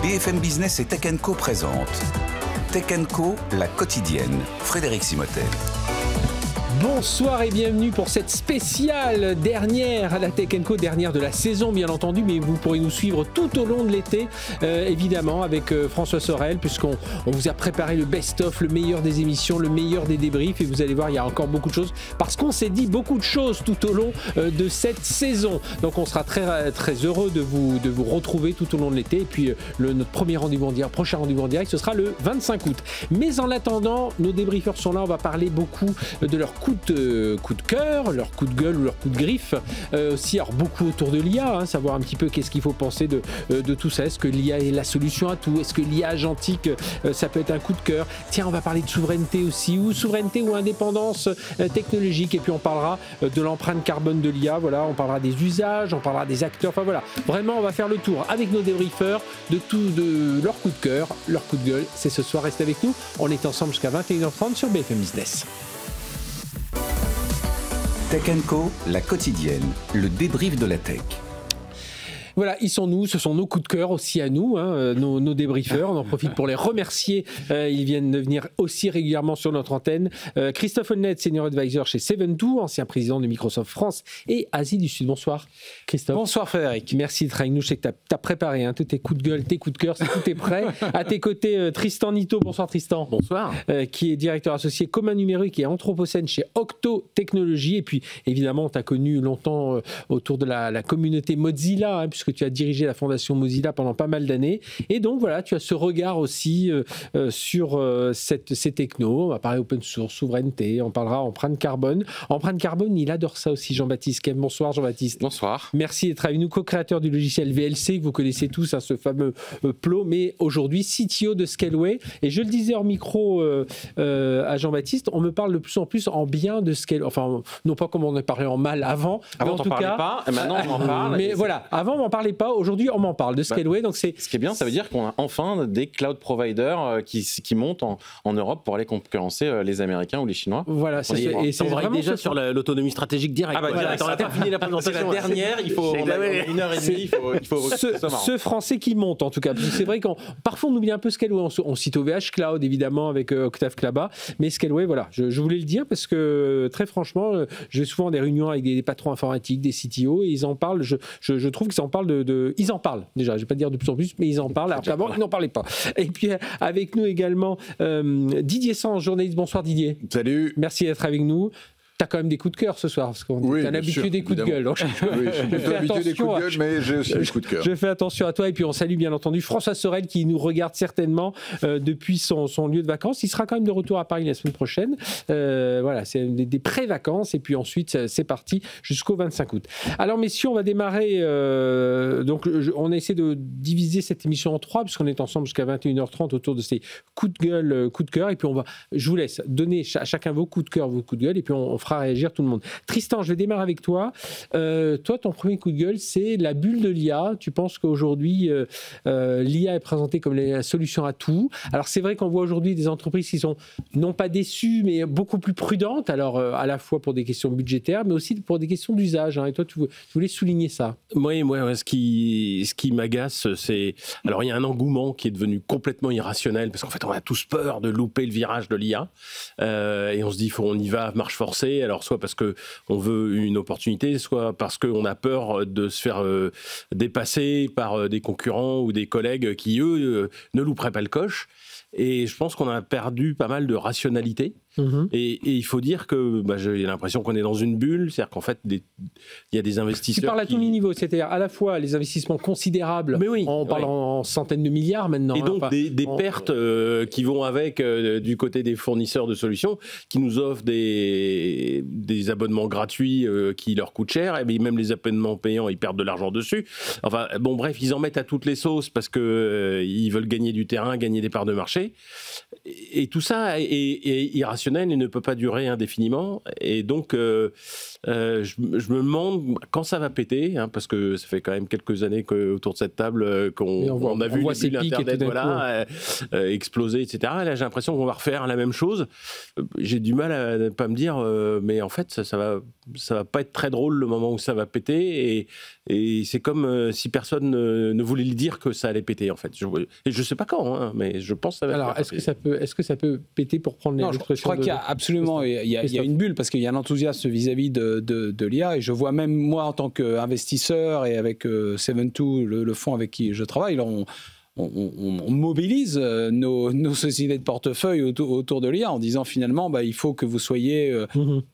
BFM Business et Tech Co présente Tech Co, la quotidienne. Frédéric Simotel. Bonsoir et bienvenue pour cette spéciale dernière à la Tech Co, dernière de la saison bien entendu, mais vous pourrez nous suivre tout au long de l'été, évidemment avec François Sorel, puisqu'on vous a préparé le best-of, le meilleur des émissions, le meilleur des débriefs, et vous allez voir, il y a encore beaucoup de choses, parce qu'on s'est dit beaucoup de choses tout au long de cette saison. Donc on sera très, très heureux de vous retrouver tout au long de l'été, et puis notre premier rendez-vous en direct, prochain rendez-vous en direct, ce sera le 25 août. Mais en attendant, nos débriefeurs sont là, on va parler beaucoup de leur coup de cœur, leur coup de gueule ou leur coup de griffe, aussi alors beaucoup autour de l'IA, savoir un petit peu qu'est-ce qu'il faut penser de tout ça. Est-ce que l'IA est la solution à tout? Est-ce que l'IA agentique, ça peut être un coup de cœur? Tiens, on va parler de souveraineté aussi, ou souveraineté ou indépendance technologique, et puis on parlera de l'empreinte carbone de l'IA, voilà, on parlera des usages, on parlera des acteurs, enfin voilà, vraiment on va faire le tour avec nos débriefeurs de leur coup de cœur, leur coup de gueule. C'est ce soir, restez avec nous, on est ensemble jusqu'à 21h30 sur BFM Business. Tech Co, la quotidienne, le débrief de la tech. Voilà, ils sont nous, ce sont nos coups de cœur aussi à nous, nos débriefeurs. On en profite pour les remercier. Ils viennent de venir aussi régulièrement sur notre antenne. Christophe Holnet, Senior Advisor chez Seven2, ancien président de Microsoft France et Asie du Sud. Bonsoir Christophe. Bonsoir Frédéric. Merci d'être avec nous. Je sais que tu as préparé tous tes coups de gueule, tes coups de cœur, tout est prêt. À tes côtés, Tristan Nito. Bonsoir Tristan. Bonsoir. Qui est directeur associé commun numérique et anthropocène chez Octo Technologies. Et puis évidemment, on t'a connu longtemps autour de la communauté Mozilla, puisque tu as dirigé la fondation Mozilla pendant pas mal d'années. Et donc voilà, tu as ce regard aussi sur ces technos. On va parler open source, souveraineté, on parlera empreinte carbone. Empreinte carbone, il adore ça aussi, Jean-Baptiste Khem. Bonsoir Jean-Baptiste. Bonsoir. Merci d'être avec nous, co-créateur du logiciel VLC, que vous connaissez tous, ce fameux plot, mais aujourd'hui CTO de Scaleway. Et je le disais hors micro à Jean-Baptiste, on me parle de plus en plus en bien de Scaleway. Enfin, non pas comme on en parlait en mal avant. Avant, on n'en parlait pas, et maintenant on en parle. Mais voilà, avant on m'en parlait pas, aujourd'hui on m'en parle de Scaleway. Donc c'est... Ce qui est bien, ça veut dire qu'on a enfin des cloud providers qui montent en Europe pour aller concurrencer les Américains ou les Chinois. Voilà, et c'est vraiment déjà sur l'autonomie stratégique directe. Ah bah voilà, on n'a pas fini la présentation. C'est la dernière, il faut on a 1h30, il faut ce français qui monte en tout cas. C'est vrai qu'on parfois on oublie un peu Scaleway, on cite OVH Cloud évidemment avec Octave Klaba, mais Scaleway, voilà, je voulais le dire parce que très franchement, j'ai souvent des réunions avec des patrons informatiques, des CTO, et ils en parlent. Je trouve qu'ils en parlent ils en parlent déjà, je vais pas dire de plus en plus, mais ils en parlent, alors qu'avant ils n'en parlaient pas. Et puis avec nous également Didier Sange, journaliste. Bonsoir Didier. Salut. Merci d'être avec nous. T'as quand même des coups de cœur ce soir, parce qu'on est habitué des coups de gueule. Donc oui, je suis habitué des coups de gueule, mais j'ai aussi des coups de cœur. Je fais attention à toi, et puis on salue bien entendu François Sorel qui nous regarde certainement depuis son lieu de vacances. Il sera quand même de retour à Paris la semaine prochaine. Voilà, c'est des pré-vacances, et puis ensuite c'est parti jusqu'au 25 août. Alors messieurs, on va démarrer. Donc on a essayé de diviser cette émission en trois, puisqu'on est ensemble jusqu'à 21h30 autour de ces coups de gueule, coups de cœur, et puis je vous laisse donner chacun vos coups de cœur, vos coups de gueule, et puis on fera réagir tout le monde. Tristan, je vais démarrer avec toi. Toi, ton premier coup de gueule, c'est la bulle de l'IA. Tu penses qu'aujourd'hui, l'IA est présentée comme la solution à tout. Alors, c'est vrai qu'on voit aujourd'hui des entreprises qui sont non pas déçues, mais beaucoup plus prudentes. Alors, à la fois pour des questions budgétaires, mais aussi pour des questions d'usage. Et toi, tu voulais souligner ça. Oui, ce qui m'agace, c'est... Alors, il y a un engouement qui est devenu complètement irrationnel, parce qu'en fait, on a tous peur de louper le virage de l'IA. Et on se dit, on y va, marche forcée. Alors, soit parce qu'on veut une opportunité, soit parce qu'on a peur de se faire dépasser par des concurrents ou des collègues qui, eux, ne louperaient pas le coche. Et je pense qu'on a perdu pas mal de rationalité. Et il faut dire que j'ai l'impression qu'on est dans une bulle, c'est-à-dire qu'en fait, il y a des investisseurs. Tu parles à tous les niveaux, c'est-à-dire à la fois les investissements considérables, mais oui, on parle en centaines de milliards maintenant. Et donc des pertes qui vont avec du côté des fournisseurs de solutions, qui nous offrent des abonnements gratuits qui leur coûtent cher, et même les abonnements payants, ils perdent de l'argent dessus. Enfin, bon, bref, ils en mettent à toutes les sauces parce qu'ils veulent gagner du terrain, gagner des parts de marché. marché. Et tout ça est irrationnel et ne peut pas durer indéfiniment. Et donc, je me demande quand ça va péter, hein, parce que ça fait quand même quelques années autour de cette table qu'on a vu l'Internet exploser, etc. Là, j'ai l'impression qu'on va refaire la même chose. J'ai du mal à ne pas me dire, mais en fait, ça va pas être très drôle le moment où ça va péter. Et c'est comme si personne ne voulait le dire que ça allait péter, en fait. Et je sais pas quand, hein, mais je pense que ça va. Alors, est-ce que ça peut péter pour prendre les expressions? Je crois qu'il y a absolument il y a une bulle parce qu'il y a un enthousiasme vis-à-vis de l'IA et je vois même moi en tant qu'investisseur et avec 72, le fonds avec qui je travaille, on mobilise nos sociétés de portefeuille autour de l'IA en disant finalement il faut que vous soyez,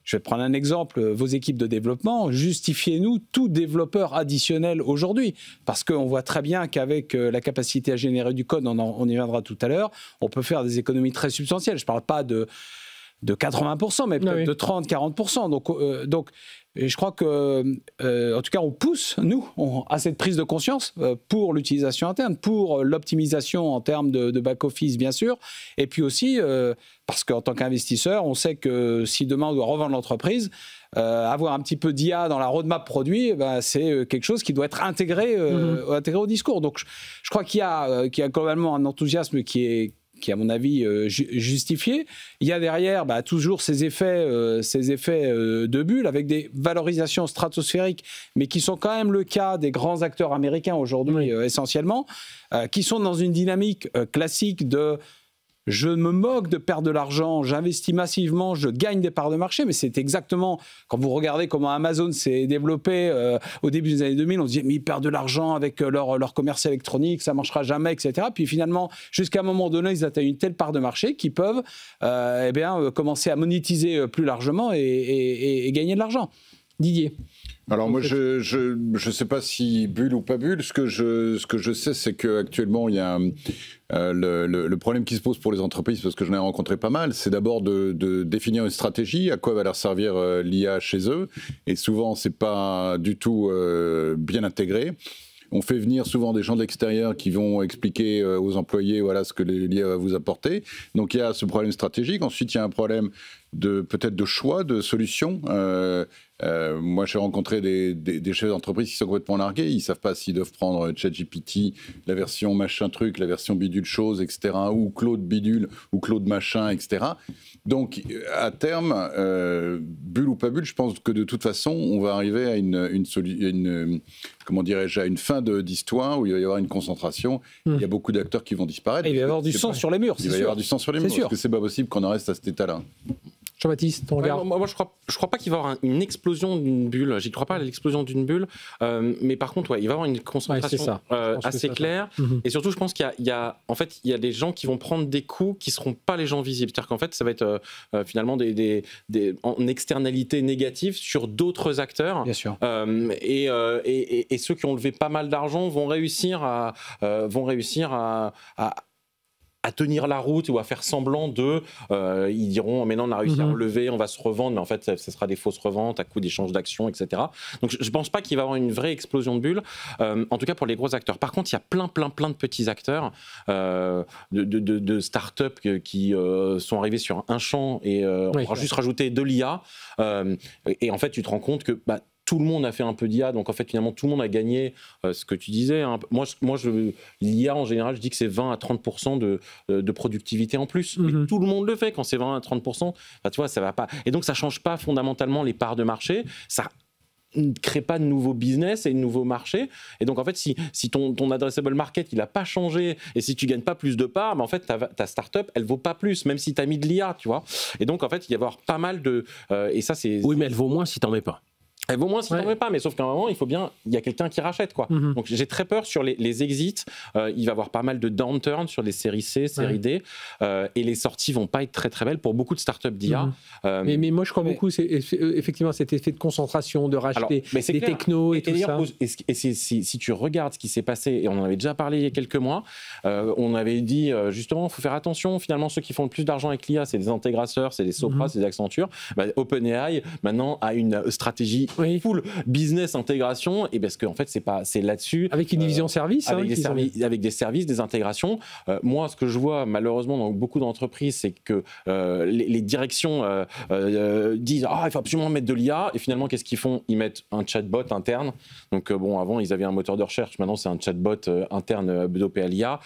je vais prendre un exemple, vos équipes de développement, justifiez-nous tout développeur additionnel aujourd'hui parce qu'on voit très bien qu'avec la capacité à générer du code, on y viendra tout à l'heure, on peut faire des économies très substantielles. Je ne parle pas de 80%, mais peut-être de 30-40%. Donc, je crois que, en tout cas, on pousse, nous, à cette prise de conscience pour l'utilisation interne, pour l'optimisation en termes de back-office, bien sûr, et puis aussi, parce qu'en tant qu'investisseur, on sait que si demain on doit revendre l'entreprise, avoir un petit peu d'IA dans la roadmap produit, c'est quelque chose qui doit être intégré au discours. Donc, je crois qu'il y a globalement un enthousiasme qui est, à mon avis, justifié. Il y a derrière toujours ces effets de bulle avec des valorisations stratosphériques, mais qui sont quand même le cas des grands acteurs américains aujourd'hui essentiellement, qui sont dans une dynamique classique de je me moque de perdre de l'argent, j'investis massivement, je gagne des parts de marché, mais c'est exactement, quand vous regardez comment Amazon s'est développé au début des années 2000, on se dit mais ils perdent de l'argent avec leur commerce électronique, ça ne marchera jamais, etc. Puis finalement, jusqu'à un moment donné, ils atteignent une telle part de marché qu'ils peuvent commencer à monétiser plus largement et gagner de l'argent. Didier? Alors moi, je sais pas si bulle ou pas bulle. Ce que je sais, c'est qu'actuellement, il y a le problème qui se pose pour les entreprises, parce que j'en ai rencontré pas mal, c'est d'abord de définir une stratégie, à quoi va leur servir l'IA chez eux. Et souvent, c'est pas du tout bien intégré. On fait venir souvent des gens de l'extérieur qui vont expliquer aux employés ce que l'IA va vous apporter. Donc il y a ce problème stratégique. Ensuite, il y a un problème peut-être de choix, de solutions. Moi, j'ai rencontré des chefs d'entreprise qui sont complètement largués. Ils ne savent pas s'ils doivent prendre ChatGPT, la version machin truc, la version bidule chose, etc., ou Claude bidule, ou Claude machin, etc. Donc, à terme, bulle ou pas bulle, je pense que de toute façon, on va arriver à une fin d'histoire où il va y avoir une concentration. Il y a beaucoup d'acteurs qui vont disparaître. Et il va y avoir du sang sur les murs. Il va y avoir du sang sur les murs, parce que c'est pas possible qu'on en reste à cet état-là. Jean-Baptiste, ton regard? Moi, je crois pas qu'il va y avoir une explosion d'une bulle. J'y crois pas à l'explosion d'une bulle. Mais par contre, il va y avoir une concentration assez claire. Et surtout, je pense qu'il y a des gens qui vont prendre des coups qui seront pas les gens visibles. C'est-à-dire qu'en fait, ça va être finalement en externalité négative sur d'autres acteurs. Bien sûr. Et ceux qui ont levé pas mal d'argent vont réussir à tenir la route ou à faire semblant ils diront mais non, on a réussi à relever, on va se revendre, mais en fait ce sera des fausses reventes à coup d'échanges d'actions, etc. Donc je ne pense pas qu'il va y avoir une vraie explosion de bulles, en tout cas pour les gros acteurs. Par contre, il y a plein de petits acteurs de start-up qui sont arrivés sur un champ et on va juste rajouter de l'IA et en fait tu te rends compte que tout le monde a fait un peu d'IA, donc en fait finalement tout le monde a gagné ce que tu disais. Hein. Moi l'IA en général, je dis que c'est 20 à 30% de productivité en plus. Mais tout le monde le fait quand c'est 20 à 30%. Tu vois, ça va pas. Et donc ça change pas fondamentalement les parts de marché. Ça ne crée pas de nouveaux business et de nouveaux marchés. Et donc en fait, si ton addressable market il a pas changé et si tu gagnes pas plus de parts, en fait ta startup elle vaut pas plus, même si tu as mis de l'IA, tu vois. Et donc en fait il va y avoir pas mal de et ça c'est. Oui, mais elle vaut moins si t'en mets pas. Elle vaut moins si t'en mets pas, mais sauf qu'à un moment, il y a quelqu'un qui rachète, quoi. Donc j'ai très peur sur les exits. Il va y avoir pas mal de downturn sur les séries C, séries D, et les sorties vont pas être très très belles pour beaucoup de startups d'IA. Mais moi je crois beaucoup, c'est effectivement cet effet de concentration, de racheter des technos et tout ça. Et si tu regardes ce qui s'est passé, et on en avait déjà parlé il y a quelques mois, on avait dit justement, il faut faire attention, finalement ceux qui font le plus d'argent avec l'IA, c'est des intégrateurs, c'est des Sopra, c'est des Accenture. OpenAI maintenant a une stratégie full business intégration, et parce qu'en fait, c'est là-dessus. Avec une division service. Avec des services, des intégrations. Moi, ce que je vois malheureusement dans beaucoup d'entreprises, c'est que les directions disent il faut absolument mettre de l'IA, et finalement, qu'est-ce qu'ils font? Ils mettent un chatbot interne. Donc, avant, ils avaient un moteur de recherche, maintenant, c'est un chatbot interne dopé à l'IA.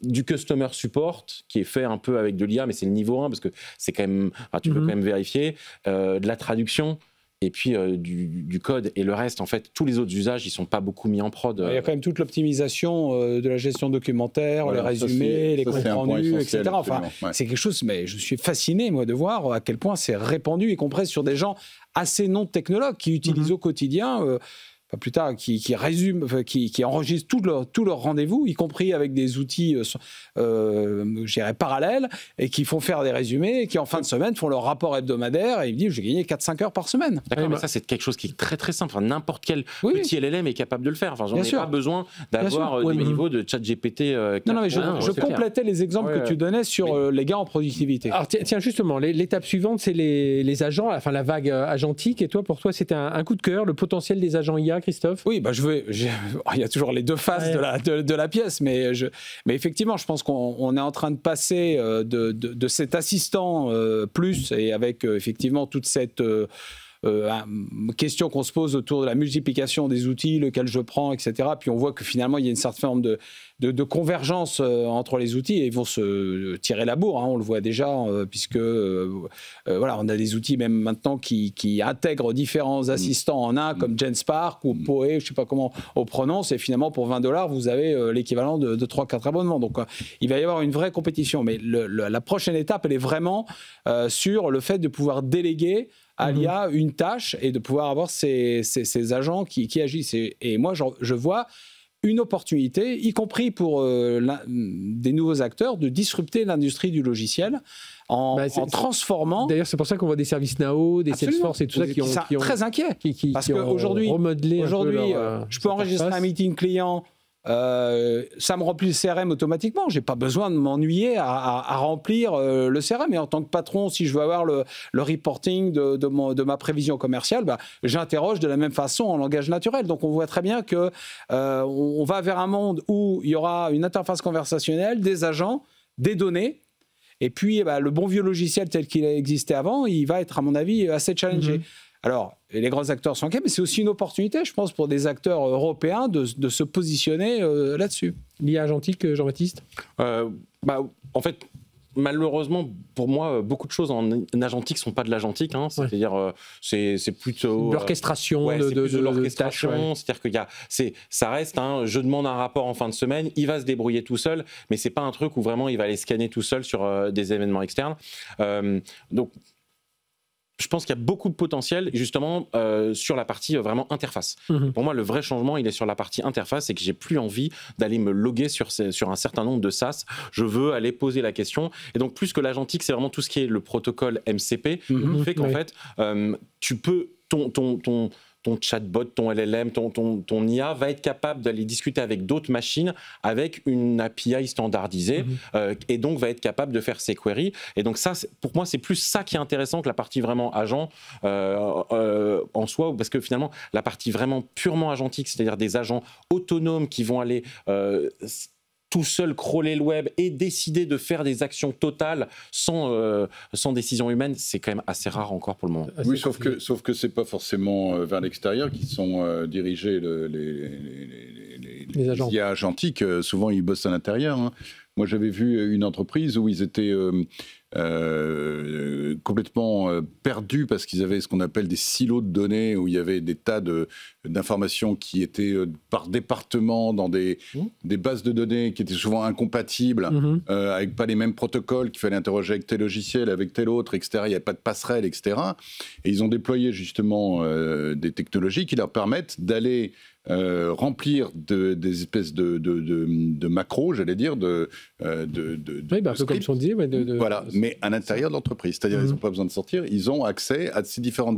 Du customer support qui est fait un peu avec de l'IA, mais c'est le niveau 1 parce que c'est quand même, tu peux quand même vérifier, de la traduction. Et puis du code et le reste, en fait, tous les autres usages, ils sont pas beaucoup mis en prod. Il y a quand même toute l'optimisation de la gestion documentaire, les résumés, les comptes rendus, etc. Enfin, c'est quelque chose, mais je suis fasciné, moi, de voir à quel point c'est répandu, y compris sur des gens assez non technologues qui utilisent au quotidien. Pas plus tard, qui résument, qui enregistrent tous leurs rendez-vous, y compris avec des outils, je dirais, parallèles, et qui font faire des résumés, et qui en fin de semaine font leur rapport hebdomadaire, et ils me disent, j'ai gagné 4-5 heures par semaine. D'accord, mais ça, c'est quelque chose qui est très très simple. Enfin, n'importe quel petit LLM est capable de le faire. Enfin, j'en ai pas besoin d'avoir des niveaux de chat GPT. Non, mais je complétais les exemples que tu donnais sur les gains en productivité. Alors, tiens, justement, l'étape suivante, c'est les agents, enfin la vague agentique, et pour toi, c'était un coup de cœur, le potentiel des agents IA, Christophe? Oui, il y a toujours les deux faces de la pièce, mais effectivement, je pense qu'on est en train de passer de cet assistant plus, et avec effectivement toute cette question qu'on se pose autour de la multiplication des outils, lequel je prends, etc. Puis on voit que finalement, il y a une certaine forme de convergence entre les outils, et ils vont se tirer la bourre, on le voit déjà, puisque voilà, on a des outils même maintenant qui intègrent différents assistants en un, comme Genspark ou Poe, je ne sais pas comment on prononce, et finalement pour $20, vous avez l'équivalent de 3-4 abonnements. Donc il va y avoir une vraie compétition, mais la prochaine étape, elle est vraiment sur le fait de pouvoir déléguer à l'IA une tâche et de pouvoir avoir ces agents qui agissent. Et moi, je vois une opportunité, y compris pour des nouveaux acteurs, de disrupter l'industrie du logiciel en transformant... D'ailleurs, c'est pour ça qu'on voit des services Now, des Salesforce et tout ça qui ont très inquiets. Parce qu'aujourd'hui, je peux enregistrer un meeting client, ça me remplit le CRM automatiquement. J'ai pas besoin de m'ennuyer à remplir le CRM. Et en tant que patron, si je veux avoir le reporting de ma prévision commerciale, j'interroge de la même façon en langage naturel. Donc on voit très bien que on va vers un monde où il y aura une interface conversationnelle, des agents, des données. Et puis le bon vieux logiciel tel qu'il a existé avant, il va être à mon avis assez challengé. Alors, les grands acteurs sont inquiets, mais c'est aussi une opportunité, je pense, pour des acteurs européens de se positionner là-dessus. L'IA agentique, Jean-Baptiste en fait, malheureusement, pour moi, beaucoup de choses en agentique ne sont pas de l'agentique. C'est-à-dire, c'est plutôt... l'orchestration de l'orchestration. tâches, C'est-à-dire que ça reste, je demande un rapport en fin de semaine, il va se débrouiller tout seul, mais ce n'est pas un truc où vraiment il va aller scanner tout seul sur des événements externes. Donc, je pense qu'il y a beaucoup de potentiel justement sur la partie vraiment interface. Pour moi, le vrai changement, il est sur la partie interface, et que j'ai plus envie d'aller me loguer sur un certain nombre de SaaS. Je veux aller poser la question. Et donc, plus que l'agentique, c'est vraiment tout ce qui est le protocole MCP, qui fait qu'en fait, tu peux ton chatbot, ton LLM, ton IA va être capable d'aller discuter avec d'autres machines avec une API standardisée et donc va être capable de faire ses queries. Et donc ça, pour moi, c'est plus ça qui est intéressant que la partie vraiment agent en soi, parce que finalement, la partie vraiment purement agentique, c'est-à-dire des agents autonomes qui vont aller... tout seul crawler le web et décider de faire des actions totales sans décision humaine, c'est quand même assez rare encore pour le moment. Oui, sauf que c'est pas forcément vers l'extérieur qu'ils sont dirigés les agents. IA agentiques, souvent ils bossent à l'intérieur. Moi, j'avais vu une entreprise où ils étaient complètement perdus parce qu'ils avaient ce qu'on appelle des silos de données, où il y avait des tas d'informations qui étaient par département dans des bases de données qui étaient souvent incompatibles, avec pas les mêmes protocoles, qu'il fallait interroger avec tel logiciel, avec tel autre, etc. Il n'y a pas de passerelle, etc. Et ils ont déployé justement des technologies qui leur permettent d'aller remplir des espèces de macros, j'allais dire, oui, bah, un peu comme on disait. Voilà, mais à l'intérieur de l'entreprise. C'est-à-dire qu'ils n'ont pas besoin de sortir, ils ont accès à ces différents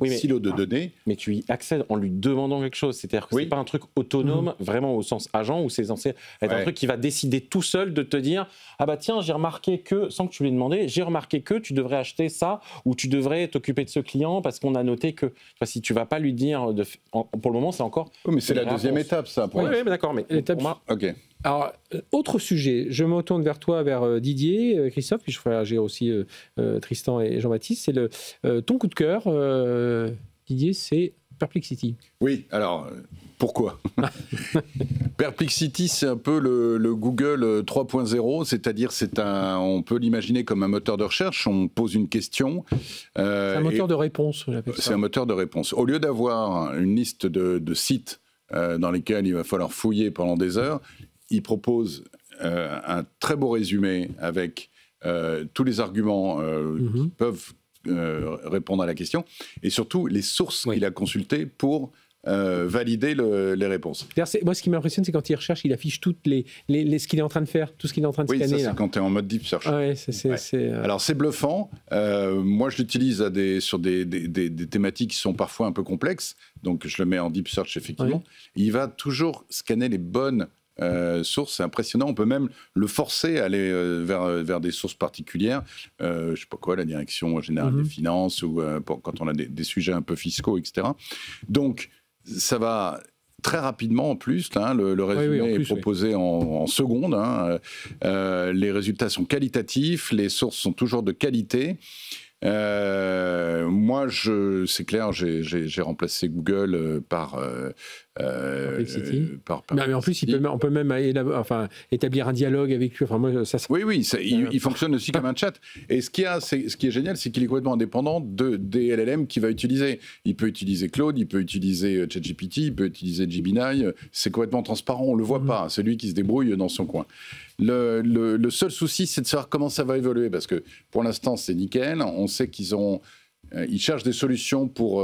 silos de données. Mais tu y accèdes en lui demandant quelque chose. C'est-à-dire que c'est pas un truc autonome, vraiment au sens agent, où c'est censé être un truc qui va décider tout seul de te dire « Ah bah tiens, j'ai remarqué que, sans que tu l'aies demandé, j'ai remarqué que tu devrais acheter ça, ou tu devrais t'occuper de ce client parce qu'on a noté que… » Si tu vas pas lui dire… pour le moment, c'est encore… Oui, mais c'est la deuxième étape, ça. Oui, mais d'accord. Mais l'étape… Ok. Alors, autre sujet, je me tourne vers toi, vers Didier, Christophe, puis je ferai réagir aussi Tristan et Jean-Baptiste. C'est ton coup de cœur, Didier, c'est Perplexity. Oui, alors, pourquoi Perplexity, c'est un peu le Google 3.0, c'est-à-dire on peut l'imaginer comme un moteur de recherche, on pose une question. C'est un moteur de réponse, j'appelle ça. C'est un moteur de réponse. Au lieu d'avoir une liste de sites dans lesquels il va falloir fouiller pendant des heures, il propose un très beau résumé avec tous les arguments qui peuvent répondre à la question et surtout les sources qu'il a consultées pour valider les réponses. Moi, ce qui m'impressionne, c'est quand il recherche, il affiche toutes ce qu'il est en train de faire, tout ce qu'il est en train de scanner. Oui, ça, c'est quand tu es en mode deep search. Alors, c'est bluffant. Moi, je l'utilise sur des thématiques qui sont parfois un peu complexes. Donc, je le mets en deep search, effectivement. Il va toujours scanner les bonnes sources. C'est impressionnant. On peut même le forcer à aller vers des sources particulières. Je sais pas quoi, la direction générale des finances ou quand on a des sujets un peu fiscaux, etc. Donc, ça va très rapidement en plus. Là, le résumé est proposé en secondes. Les résultats sont qualitatifs. Les sources sont toujours de qualité. Moi, c'est clair, j'ai remplacé Google par Perplexity. Mais en plus, on peut même établir un dialogue avec lui. Enfin, moi, oui, il fonctionne aussi comme un chat. Et ce qui est génial, c'est qu'il est complètement indépendant des LLM qu'il va utiliser. Il peut utiliser Claude, il peut utiliser ChatGPT, il peut utiliser Gemini. C'est complètement transparent, on le voit pas. C'est lui qui se débrouille dans son coin. Le seul souci, c'est de savoir comment ça va évoluer, parce que pour l'instant, c'est nickel. On sait ils cherchent des solutions pour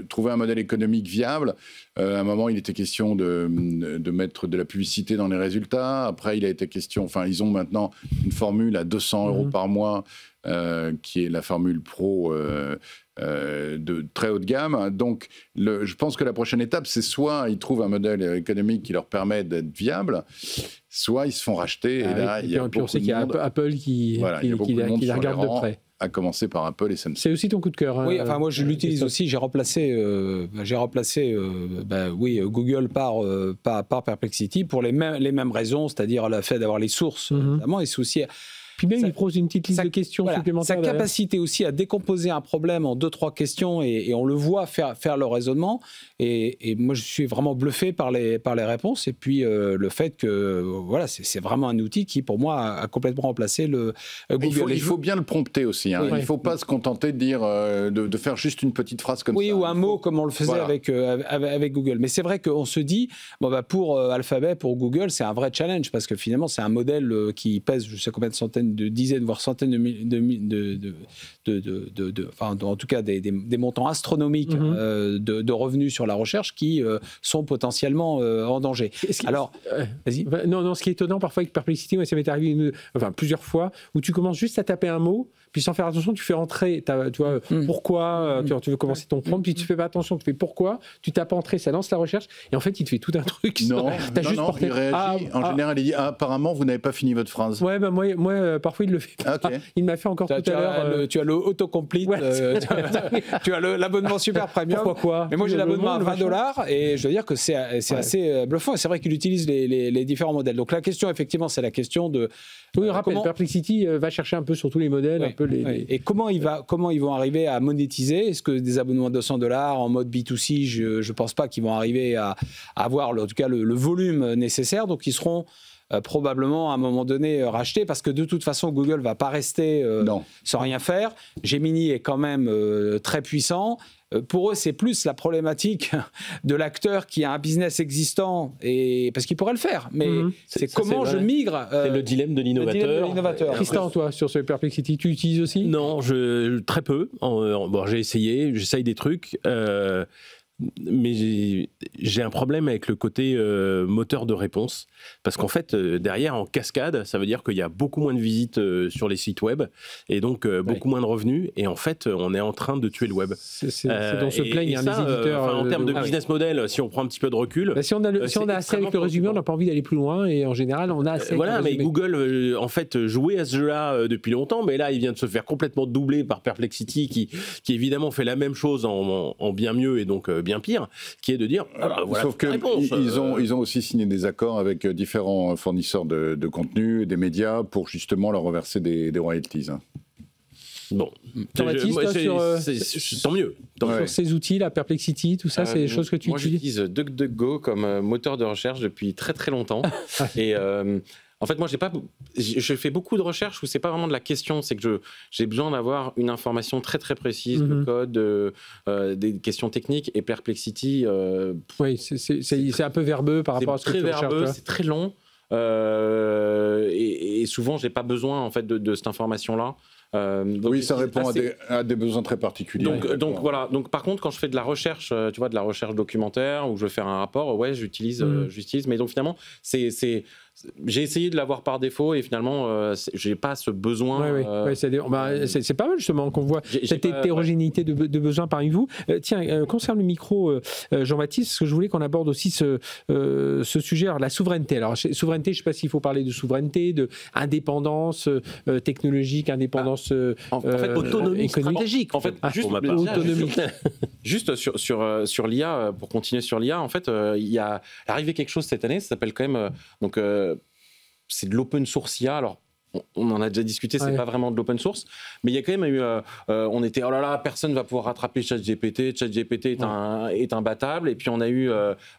trouver un modèle économique viable. À un moment, il était question de mettre de la publicité dans les résultats. Après, il a été question… Enfin, ils ont maintenant une formule à 200 € par mois, qui est la formule pro de très haut de gamme. Donc, je pense que la prochaine étape, c'est soit ils trouvent un modèle économique qui leur permet d'être viable, soit ils se font racheter. Et là, il y a beaucoup de monde. On sait qu'il y a Apple qui la regarde de près. À commencer par Apple et Samsung. C'est aussi ton coup de cœur. Oui, enfin moi je l'utilise aussi. J'ai remplacé Google par Perplexity pour les mêmes raisons, c'est-à-dire le fait d'avoir les sources, notamment, et c'est aussi… Puis même, il pose une petite liste de questions supplémentaires. Sa capacité aussi à décomposer un problème en 2-3 questions, et on le voit faire le raisonnement. Et moi, je suis vraiment bluffé par les réponses. Et puis, le fait que, c'est vraiment un outil qui, pour moi, a complètement remplacé le Google. Il faut bien le prompter aussi. Il ne faut pas se contenter de dire, de faire juste une petite phrase comme ça. Oui, ou un mot, comme on le faisait avec Google. Mais c'est vrai qu'on se dit, pour Alphabet, pour Google, c'est un vrai challenge, parce que finalement, c'est un modèle qui pèse, je sais combien de dizaines, voire centaines en tout cas des montants astronomiques de revenus sur la recherche qui sont potentiellement en danger. Alors, vas-y. Non, ce qui est étonnant parfois avec Perplexity, ça m'est arrivé plusieurs fois, où tu commences juste à taper un mot, puis sans faire attention, tu fais entrer, tu vois, pourquoi, tu veux commencer ton prompt, puis tu fais pas attention, tu fais pourquoi, tu tapes entrer, ça lance la recherche, et en fait, il te fait tout un truc. Il réagit. En général, il dit apparemment, vous n'avez pas fini votre phrase. Ouais, moi parfois, il le fait pas. Okay. Il m'a fait encore tout à l'heure. Tu as le autocomplete, tu as l'abonnement super premium. Pourquoi quoi? Mais moi, j'ai l'abonnement à $20, et je veux dire que c'est assez bluffant, et c'est vrai qu'il utilise les différents modèles. Donc la question, effectivement, c'est la question de… Oui, rappelle, Perplexity va chercher un peu sur tous les modèles, un peu Et comment ils vont arriver à monétiser? Est-ce que des abonnements à $200 en mode B2C, je ne pense pas qu'ils vont arriver à avoir en tout cas le volume nécessaire, donc ils seront probablement à un moment donné rachetés, parce que de toute façon Google ne va pas rester sans rien faire. Gemini est quand même très puissant. Pour eux, c'est plus la problématique de l'acteur qui a un business existant, parce qu'il pourrait le faire, mais c'est comment je migre. C'est le dilemme de l'innovateur. Tristan, toi, sur ce Perplexity, tu utilises aussi? Non, très peu. J'ai essayé, j'essaye des trucs. mais j'ai un problème avec le côté moteur de réponse, parce qu'en fait, derrière, en cascade, ça veut dire qu'il y a beaucoup moins de visites sur les sites web, et donc beaucoup moins de revenus, et en fait, on est en train de tuer le web. C'est dont se plaignent les éditeurs. En termes de business model, si on prend un petit peu de recul... si on a assez avec le résumé, on n'a pas envie d'aller plus loin, et en général, on a assez voilà, mais Google, en fait, jouait à ce jeu-là depuis longtemps, mais là, il vient de se faire complètement doubler par Perplexity, qui évidemment fait la même chose en bien mieux, et donc bien pire, qui est de dire voilà, sauf qu'ils ont aussi signé des accords avec différents fournisseurs de contenu, des médias, pour justement leur reverser des royalties. Hein. Bon, tant mieux. Sur ces outils, la Perplexity, tout ça, c'est des choses que tu utilises. Moi, j'utilise DuckDuckGo comme moteur de recherche depuis très très longtemps. Et en fait, moi, je fais beaucoup de recherches où c'est pas vraiment de la question, c'est que j'ai besoin d'avoir une information très très précise, de code, des questions techniques, et Perplexity. Oui, c'est un peu verbeux par rapport à ce que tu recherches. C'est très verbeux, c'est très long, et souvent, j'ai pas besoin en fait de cette information-là. Oui, ça répond à des besoins très particuliers. Donc voilà. Donc par contre, quand je fais de la recherche, tu vois, de la recherche documentaire, ou je veux faire un rapport, ouais, j'utilise. Mais donc finalement, j'ai essayé de l'avoir par défaut, et finalement, j'ai pas ce besoin. C'est pas mal justement qu'on voit cette hétérogénéité de besoins parmi vous. Tiens, concernant le micro, Jean-Baptiste, ce que je voulais qu'on aborde aussi ce sujet, alors, la souveraineté. Alors souveraineté, je sais pas s'il faut parler de souveraineté, de indépendance technologique, indépendance en fait, autonomie stratégique. En fait, juste sur l'IA, pour continuer sur l'IA, en fait, il y a arrivé quelque chose cette année, ça s'appelle quand même c'est de l'open source IA. Alors, on en a déjà discuté, c'est pas vraiment de l'open source, mais il y a quand même eu, on était, oh là là, personne ne va pouvoir rattraper ChatGPT est imbattable, et puis on a eu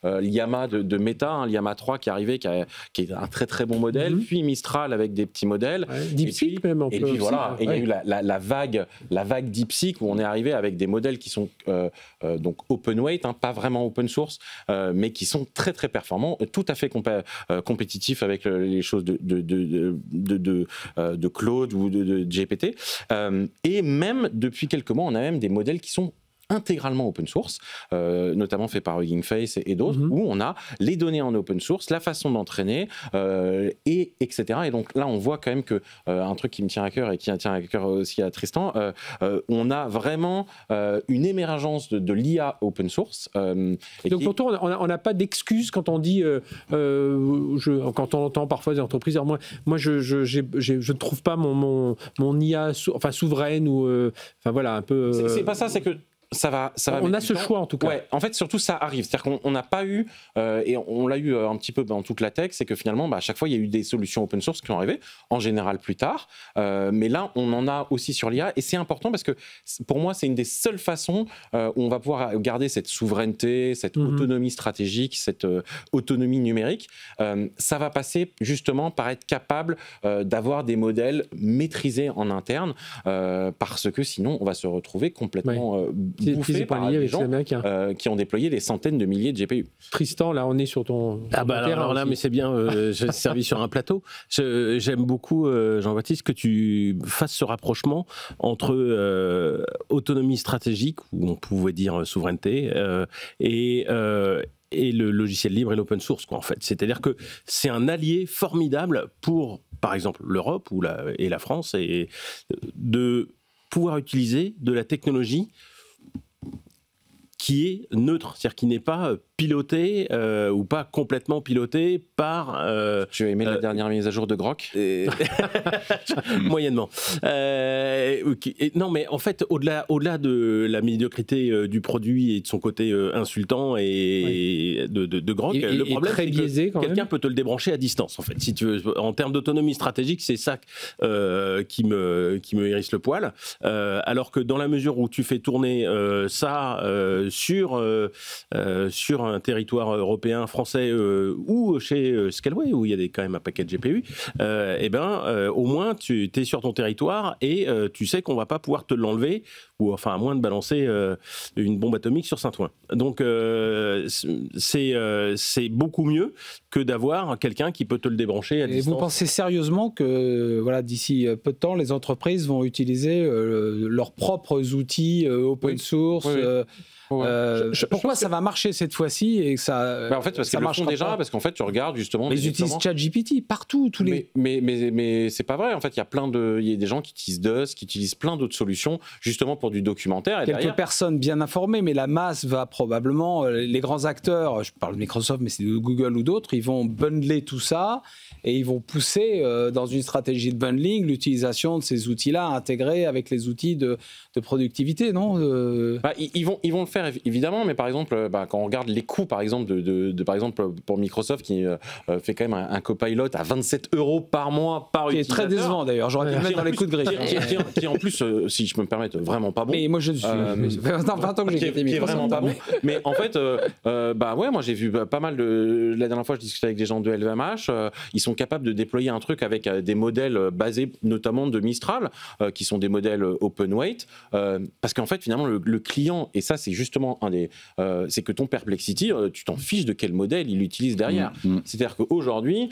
l'IAMA de Meta, l'IAMA 3 qui est arrivé, qui est un très très bon modèle, puis Mistral avec des petits modèles, DeepSeek même, et puis voilà, et il y a eu la vague DeepSeek, où on est arrivé avec des modèles qui sont donc open weight, pas vraiment open source, mais qui sont très très performants, tout à fait compétitifs avec les choses de Claude ou de GPT. Et même depuis quelques mois, on a même des modèles qui sont intégralement open source, notamment fait par Hugging Face et d'autres, où on a les données en open source, la façon d'entraîner, etc. Et donc là, on voit quand même que un truc qui me tient à cœur et qui tient à cœur aussi à Tristan, on a vraiment une émergence de l'IA open source. Donc pour toi, on n'a pas d'excuses quand on dit, quand on entend parfois des entreprises, alors moi je ne trouve pas mon IA souveraine, ou enfin voilà, un peu... C'est pas ça, c'est que ça va on a ce choix en tout cas. Ouais, en fait, surtout ça arrive. C'est-à-dire qu'on n'a pas eu, et on l'a eu un petit peu dans toute la tech, c'est que finalement, à chaque fois, il y a eu des solutions open source qui sont arrivées, en général plus tard. Mais là, on en a aussi sur l'IA, et c'est important parce que pour moi, c'est une des seules façons où on va pouvoir garder cette souveraineté, cette autonomie stratégique, cette autonomie numérique. Ça va passer justement par être capable d'avoir des modèles maîtrisés en interne, parce que sinon, on va se retrouver complètement bouffé par des gens qui ont déployé des centaines de milliers de GPU. Tristan, là, on est sur ton alors là, mais c'est bien, j'ai servi sur un plateau. J'aime beaucoup, Jean-Baptiste, que tu fasses ce rapprochement entre autonomie stratégique, ou on pouvait dire souveraineté, et le logiciel libre et l'open source, quoi, en fait. C'est-à-dire que c'est un allié formidable pour, par exemple, l'Europe et la France, et de pouvoir utiliser de la technologie qui est neutre, c'est-à-dire qui n'est pas piloté ou pas complètement piloté par... Tu as aimé la dernière mise à jour de Grok Moyennement. Non, mais en fait, au-delà de la médiocrité du produit et de son côté insultant et de Grok, le problème, c'est que quelqu'un peut te le débrancher à distance, en fait. Si tu veux, en termes d'autonomie stratégique, c'est ça qui me hérisse le poil. Alors que dans la mesure où tu fais tourner ça sur un territoire européen, français ou chez Scaleway, où il y a quand même un paquet de GPU, au moins tu es sur ton territoire et tu sais qu'on va pas pouvoir te l'enlever, ou enfin à moins de balancer une bombe atomique sur Saint-Ouen. Donc c'est beaucoup mieux que d'avoir quelqu'un qui peut te le débrancher à distance. Et vous pensez sérieusement que voilà, d'ici peu de temps, les entreprises vont utiliser leurs propres outils open source Pourquoi ça va marcher cette fois-ci et que ça en fait, parce ça qu'ils le font déjà, pas. parce qu'en fait, tu regardes justement... Ils utilisent ChatGPT partout, tous les... Mais c'est pas vrai, en fait, il y a des gens qui utilisent Dust, qui utilisent plein d'autres solutions, justement pour du documentaire. Et quelques personnes bien informées, mais la masse va probablement... Les grands acteurs, je parle de Microsoft, mais c'est de Google ou d'autres, ils vont bundler tout ça et ils vont pousser dans une stratégie de bundling l'utilisation de ces outils-là intégrés avec les outils de productivité, non ils vont le faire évidemment, mais par exemple, quand on regarde les coûts, par exemple, par exemple pour Microsoft qui fait quand même un copilot à 27 € par mois par utilisateur. Qui est très décevant d'ailleurs, j'aurais dû le mettre dans les coups de griffe. Qui en plus, si je peux me permettre, vraiment pas bon. Mais moi je suis. 20 ans que j'ai quitté Microsoft. Qui est vraiment pas bon. Mais en fait, moi j'ai vu pas mal de. La dernière fois, je discutais avec des gens de LVMH, ils sont capables de déployer un truc avec des modèles basés notamment de Mistral, qui sont des modèles open weight, parce qu'en fait, finalement, le client, et ça, c'est justement c'est que ton Perplexity, tu t'en fiches de quel modèle il utilise derrière. C'est-à-dire qu'aujourd'hui,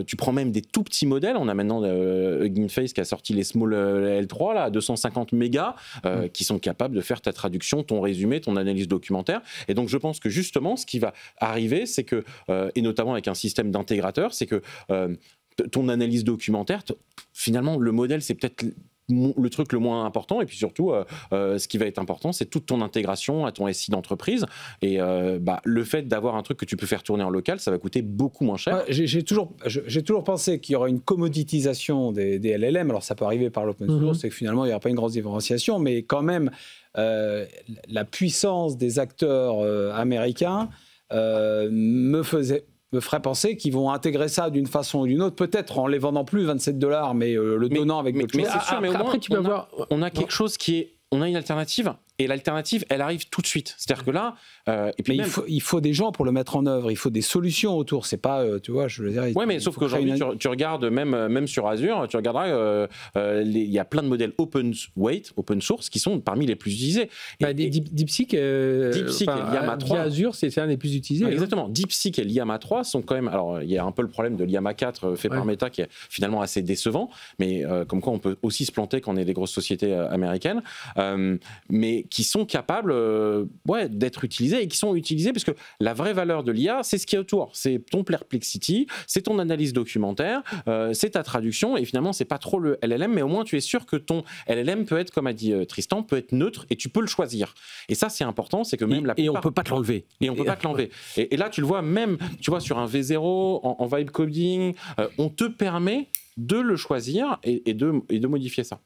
tu prends même des tout petits modèles. On a maintenant Hugging Face qui a sorti les Small L3 là, à 250 mégas, qui sont capables de faire ta traduction, ton résumé, ton analyse documentaire. Et donc, je pense que justement, ce qui va arriver, c'est que, et notamment avec un système d'intégrateur, c'est que ton analyse documentaire, finalement, le modèle, c'est peut-être le truc le moins important, et puis surtout ce qui va être important, c'est toute ton intégration à ton SI d'entreprise, et le fait d'avoir un truc que tu peux faire tourner en local, ça va coûter beaucoup moins cher. J'ai toujours pensé qu'il y aurait une commoditisation des LLM, alors ça peut arriver par l'open source, et que finalement il n'y aura pas une grosse différenciation, mais quand même la puissance des acteurs américains me ferait penser qu'ils vont intégrer ça d'une façon ou d'une autre, peut-être en les vendant plus 27 $, mais le donnant avec d'autres choses. Mais c'est sûr, mais après, tu peux avoir... On a quelque chose qui est... On a une alternative, et l'alternative, elle arrive tout de suite. C'est-à-dire que là... et puis mais il faut des gens pour le mettre en œuvre, il faut des solutions autour, c'est pas, tu vois, je veux dire... Oui, mais sauf qu'aujourd'hui, tu regardes, même sur Azure, tu regarderas, il y a plein de modèles open source, qui sont parmi les plus utilisés. DeepSeek et Llama 3. Azure, c'est un des plus utilisés. Exactement. DeepSeek et Llama 3 sont quand même... Alors, il y a un peu le problème de Llama 4 fait par Meta, qui est finalement assez décevant, mais comme quoi on peut aussi se planter quand on est des grosses sociétés américaines, mais qui sont capables d'être utilisés, et qui sont utilisés parce que la vraie valeur de l'IA, c'est ce qu'il y a autour. C'est ton Perplexity, c'est ton analyse documentaire, c'est ta traduction, et finalement, c'est pas trop le LLM, mais au moins, tu es sûr que ton LLM peut être, comme a dit Tristan, peut être neutre, et tu peux le choisir. Et ça, c'est important, c'est que même et on peut pas te l'enlever. Et on peut pas te l'enlever. Et là, tu le vois, même, tu vois, sur un V0, en vibe coding, on te permet de le choisir et de modifier ça.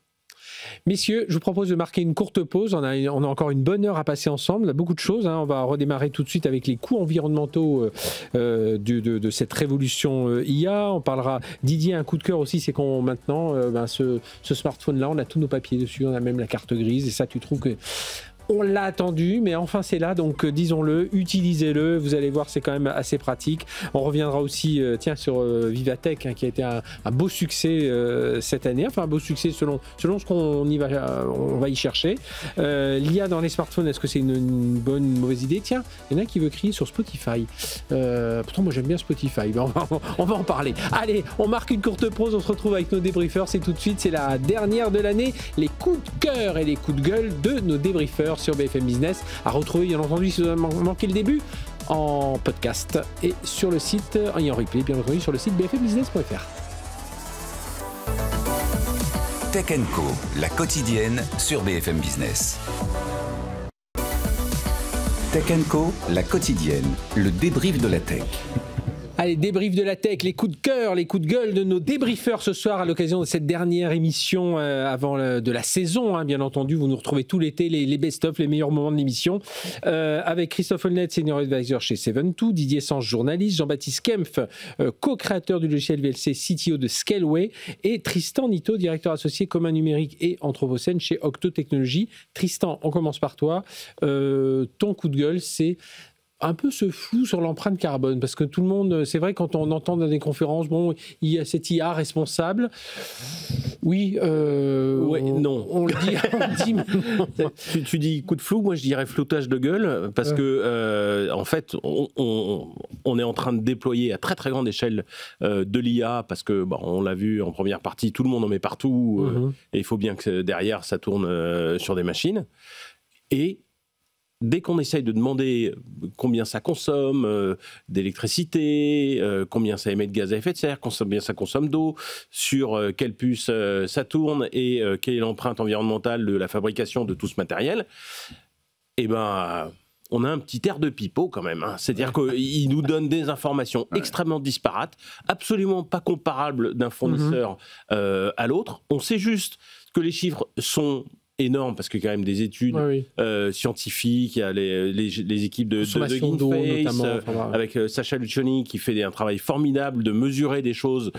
Messieurs, je vous propose de marquer une courte pause. On a encore une bonne heure à passer ensemble. Il y a beaucoup de choses. On va redémarrer tout de suite avec les coûts environnementaux de cette révolution IA. On parlera, Didier, un coup de cœur aussi, c'est qu'on maintenant, ce smartphone-là, on a tous nos papiers dessus, on a même la carte grise. Et ça, tu trouves que... On l'a attendu, mais enfin c'est là, donc disons-le, utilisez-le, vous allez voir, c'est quand même assez pratique. On reviendra aussi sur Vivatech, qui a été un beau succès cette année, enfin un beau succès selon ce qu'on va y chercher. L'IA dans les smartphones, est-ce que c'est une bonne ou une mauvaise idée? Tiens, il y en a qui veut crier sur Spotify. Pourtant moi j'aime bien Spotify, mais on va en parler. Allez, on marque une courte pause, on se retrouve avec nos débriefers, c'est tout de suite, c'est la dernière de l'année, les coups de cœur et les coups de gueule de nos débriefers sur BFM Business, à retrouver bien entendu si vous avez manqué le début en podcast et sur le site et en replay bien entendu sur le site bfmbusiness.fr. Tech & Co, la quotidienne sur BFM Business. Tech & Co, la quotidienne, le débrief de la tech. Allez, débrief de la tech, les coups de cœur, les coups de gueule de nos débriefeurs ce soir à l'occasion de cette dernière émission avant de la saison, bien entendu. Vous nous retrouvez tout l'été, les best-of, les meilleurs moments de l'émission. Avec Christophe Holnet, Senior Advisor chez Seven2, Didier Sange, journaliste, Jean-Baptiste Kempf, co-créateur du logiciel VLC, CTO de Scaleway, et Tristan Nitto, directeur associé commun numérique et Anthropocène chez Octo Technologies. Tristan, on commence par toi. Ton coup de gueule, c'est... un peu ce flou sur l'empreinte carbone, parce que tout le monde, c'est vrai, quand on entend dans des conférences, bon, il y a cette IA responsable. Oui, non. On le dit. Tu dis coup de flou, moi je dirais floutage de gueule, parce que en fait, on est en train de déployer à très très grande échelle de l'IA, parce que on l'a vu en première partie, tout le monde en met partout, et il faut bien que derrière ça tourne sur des machines. Et dès qu'on essaye de demander combien ça consomme d'électricité, combien ça émet de gaz à effet de serre, combien ça consomme d'eau, sur quelle puce ça tourne et quelle est l'empreinte environnementale de la fabrication de tout ce matériel, eh ben, on a un petit air de pipeau quand même. Hein. C'est-à-dire qu'il nous donne des informations extrêmement disparates, absolument pas comparables d'un fournisseur à l'autre. On sait juste que les chiffres sont énorme parce qu'il y a quand même des études scientifiques, il y a les équipes de GainFace avec Sacha Lucioni qui fait un travail formidable de mesurer des choses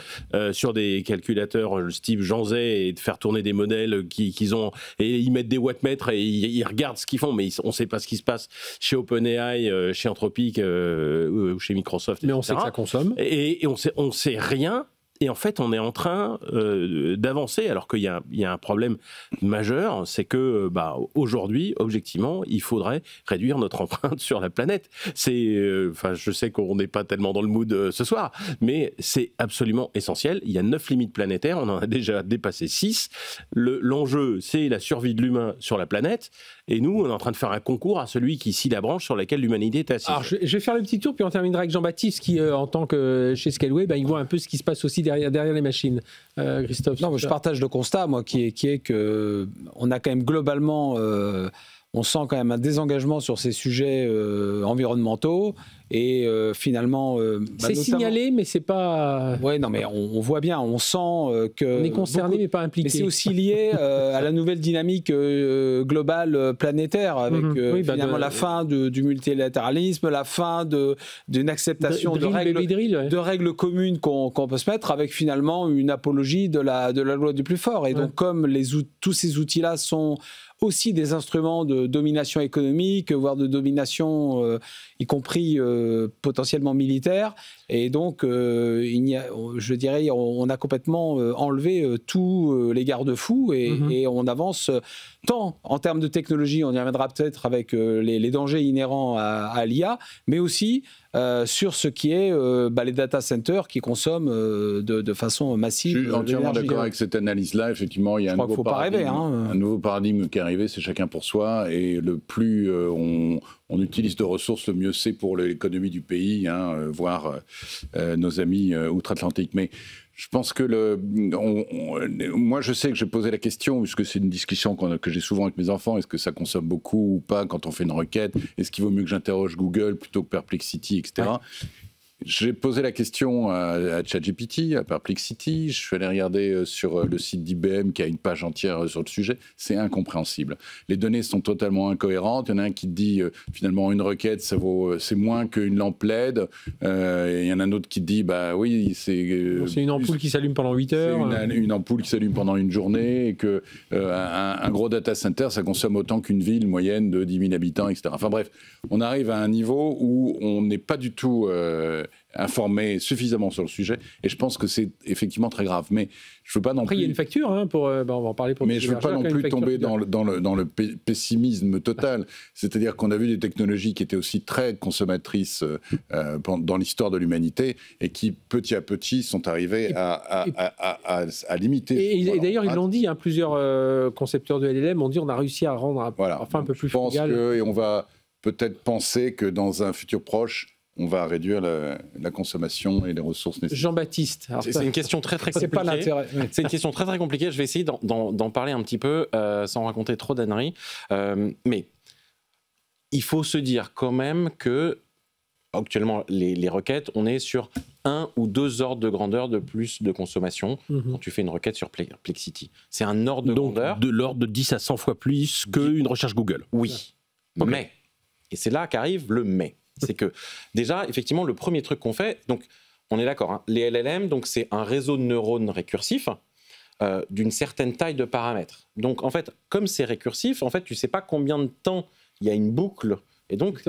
sur des calculateurs Steve Janzet et de faire tourner des modèles qu'ils ont, et ils mettent des wattmètres et ils regardent ce qu'ils font, mais on ne sait pas ce qui se passe chez OpenAI, chez Anthropic ou chez Microsoft, mais on sait que ça consomme et on sait rien. Et en fait, on est en train d'avancer, alors qu'il y a un problème majeur, c'est que aujourd'hui, objectivement, il faudrait réduire notre empreinte sur la planète. Je sais qu'on n'est pas tellement dans le mood ce soir, mais c'est absolument essentiel. Il y a 9 limites planétaires, on en a déjà dépassé 6. L'enjeu, c'est la survie de l'humain sur la planète, et nous, on est en train de faire un concours à celui qui scie la branche sur laquelle l'humanité est assise. Alors, je vais faire le petit tour, puis on terminera avec Jean-Baptiste, qui, en tant que chez Scaleway, il voit un peu ce qui se passe aussi derrière les machines. Christophe. Non, je partage le constat, moi, qui est que on a quand même globalement, on sent quand même un désengagement sur ces sujets environnementaux. Et finalement, c'est signalé, mais c'est pas. Ouais, non, mais on voit bien, on sent que on est concerné, mais pas impliqué. Mais c'est aussi lié à la nouvelle dynamique globale planétaire, avec finalement la fin du multilatéralisme, la fin d'une acceptation de règles communes qu'on peut se mettre, avec finalement une apologie de la loi du plus fort. Et donc, comme tous ces outils-là sont aussi des instruments de domination économique, voire de domination, y compris potentiellement militaire. Et donc, je dirais, on a complètement enlevé tous les garde-fous et on avance tant en termes de technologie, on y reviendra peut-être avec les dangers inhérents à l'IA, mais aussi sur ce qui est les data centers qui consomment de façon massive. Je suis entièrement d'accord avec cette analyse-là. Effectivement, il y a un nouveau paradigme qui est arrivé, c'est chacun pour soi. Et le plus on utilise de ressources, le mieux c'est pour l'économie du pays, voire nos amis outre-Atlantique. Mais je pense que moi, je sais que j'ai posé la question, puisque c'est une discussion que j'ai souvent avec mes enfants, est-ce que ça consomme beaucoup ou pas quand on fait une requête? Est-ce qu'il vaut mieux que j'interroge Google plutôt que Perplexity, etc. Ouais. J'ai posé la question à ChatGPT, à Perplexity. Je suis allé regarder sur le site d'IBM qui a une page entière sur le sujet. C'est incompréhensible. Les données sont totalement incohérentes. Il y en a un qui dit finalement une requête, c'est moins qu'une lampe LED. Il y en a un autre qui dit oui, c'est une ampoule qui s'allume pendant 8 heures. C'est une ampoule qui s'allume pendant une journée et que un gros data center, ça consomme autant qu'une ville moyenne de 10 000 habitants, etc. Enfin bref, on arrive à un niveau où on n'est pas du tout informé suffisamment sur le sujet, et je pense que c'est effectivement très grave. Mais je veux pas non plus. Après, il y a une facture on va en parler pour. Mais je veux pas non plus tomber dans le pessimisme total. C'est-à-dire qu'on a vu des technologies qui étaient aussi très consommatrices dans l'histoire de l'humanité et qui petit à petit sont arrivées à limiter. Et d'ailleurs, ils l'ont dit, plusieurs concepteurs de LLM ont dit on a réussi à rendre un peu plus frugal. Et on va peut-être penser que dans un futur proche, on va réduire la consommation et les ressources nécessaires. Jean-Baptiste. C'est une question très compliquée. C'est pas l'intérêt. C'est une question très compliquée. Je vais essayer d'en parler un petit peu sans raconter trop d'âneries. Mais il faut se dire quand même que actuellement, les requêtes, on est sur 1 ou 2 ordres de grandeur de plus de consommation quand tu fais une requête sur Perplexity. C'est un ordre de grandeur. De l'ordre de 10 à 100 fois plus qu'une recherche Google. Oui. Okay. Mais, et c'est là qu'arrive le mais. C'est que déjà, effectivement, le premier truc qu'on fait, donc on est d'accord, les LLM, donc c'est un réseau de neurones récursif d'une certaine taille de paramètres. Donc en fait, comme c'est récursif, en fait, tu ne sais pas combien de temps il y a une boucle. Et donc,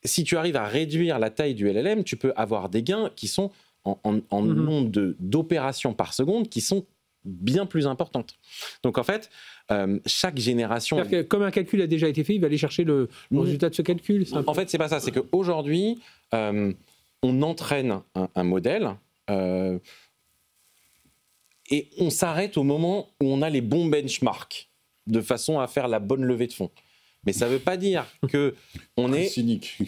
si tu arrives à réduire la taille du LLM, tu peux avoir des gains qui sont en nombre d'opérations par seconde qui sont bien plus importantes. Donc en fait, chaque génération... C'est-à-dire que comme un calcul a déjà été fait, il va aller chercher le résultat de ce calcul. En fait, c'est pas ça. C'est qu'aujourd'hui, on entraîne un modèle et on s'arrête au moment où on a les bons benchmarks de façon à faire la bonne levée de fonds. Mais ça ne veut pas dire qu'on est cynique.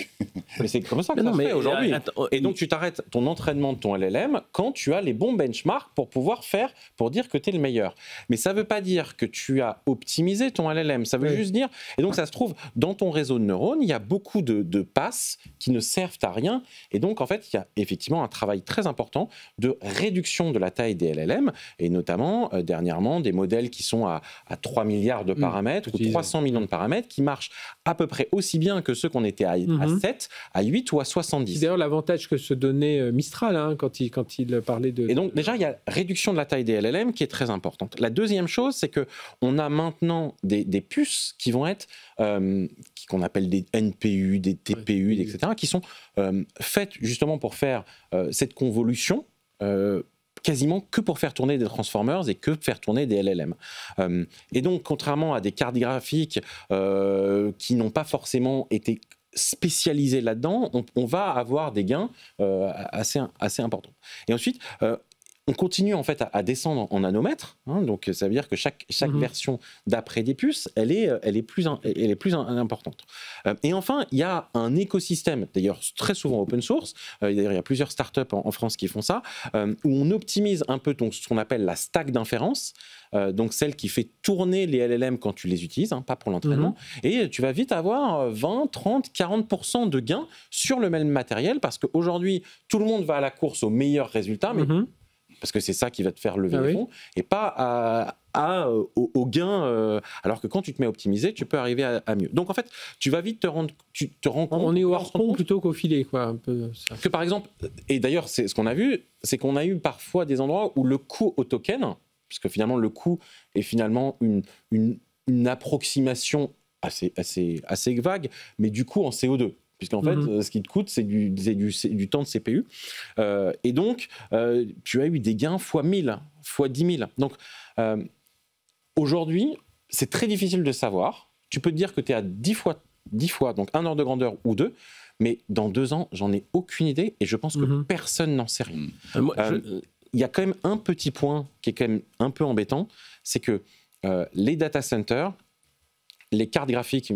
Mais c'est comme ça que ça se fait aujourd'hui. Et donc tu t'arrêtes ton entraînement de ton LLM quand tu as les bons benchmarks pour dire que tu es le meilleur. Mais ça ne veut pas dire que tu as optimisé ton LLM. Ça veut juste dire... Et donc ça se trouve, dans ton réseau de neurones, il y a beaucoup de passes qui ne servent à rien. Et donc en fait, il y a effectivement un travail très important de réduction de la taille des LLM, et notamment dernièrement des modèles qui sont à 3 milliards de paramètres ou 300 millions de paramètres qui marchent à peu près aussi bien que ceux qu'on était à 7, à 8 ou à 70. C'est d'ailleurs l'avantage que se donnait Mistral quand il parlait de... Et donc déjà, il y a réduction de la taille des LLM qui est très importante. La deuxième chose, c'est qu'on a maintenant des puces qui vont être, qu'on appelle des NPU, des TPU, etc., qui sont faites justement pour faire cette convolution, quasiment que pour faire tourner des transformers et que faire tourner des LLM. Et donc, contrairement à des cartes graphiques qui n'ont pas forcément été spécialisés là-dedans, on va avoir des gains assez importants. Et ensuite, on continue en fait à descendre en nanomètres, donc ça veut dire que chaque version d'après des puces, elle est plus importante. Et enfin, il y a un écosystème, d'ailleurs très souvent open source, d'ailleurs il y a plusieurs startups en France qui font ça, où on optimise un peu ce qu'on appelle la stack d'inférence, donc celle qui fait tourner les LLM quand tu les utilises, pas pour l'entraînement, et tu vas vite avoir 20, 30, 40% de gains sur le même matériel, parce qu'aujourd'hui, tout le monde va à la course aux meilleurs résultats, mais parce que c'est ça qui va te faire lever les fonds, et pas au gain, alors que quand tu te mets à optimiser, tu peux arriver à mieux. Donc en fait, tu vas vite te rendre compte... On est au harpon plutôt qu'au filet, quoi, un peu. Ça. Que par exemple, et d'ailleurs, c'est ce qu'on a vu, c'est qu'on a eu parfois des endroits où le coût au token, puisque finalement le coût est finalement une approximation assez vague, mais du coup en CO2. Puisqu'en fait, ce qui te coûte, c'est du temps de CPU. Et donc, tu as eu des gains fois 1000, fois 10 000. Donc, aujourd'hui, c'est très difficile de savoir. Tu peux te dire que tu es à 10 fois, donc 1 ordre de grandeur ou 2, mais dans 2 ans, j'en ai aucune idée et je pense que personne n'en sait rien. Il y a quand même un petit point qui est quand même un peu embêtant, c'est que les data centers, les cartes graphiques,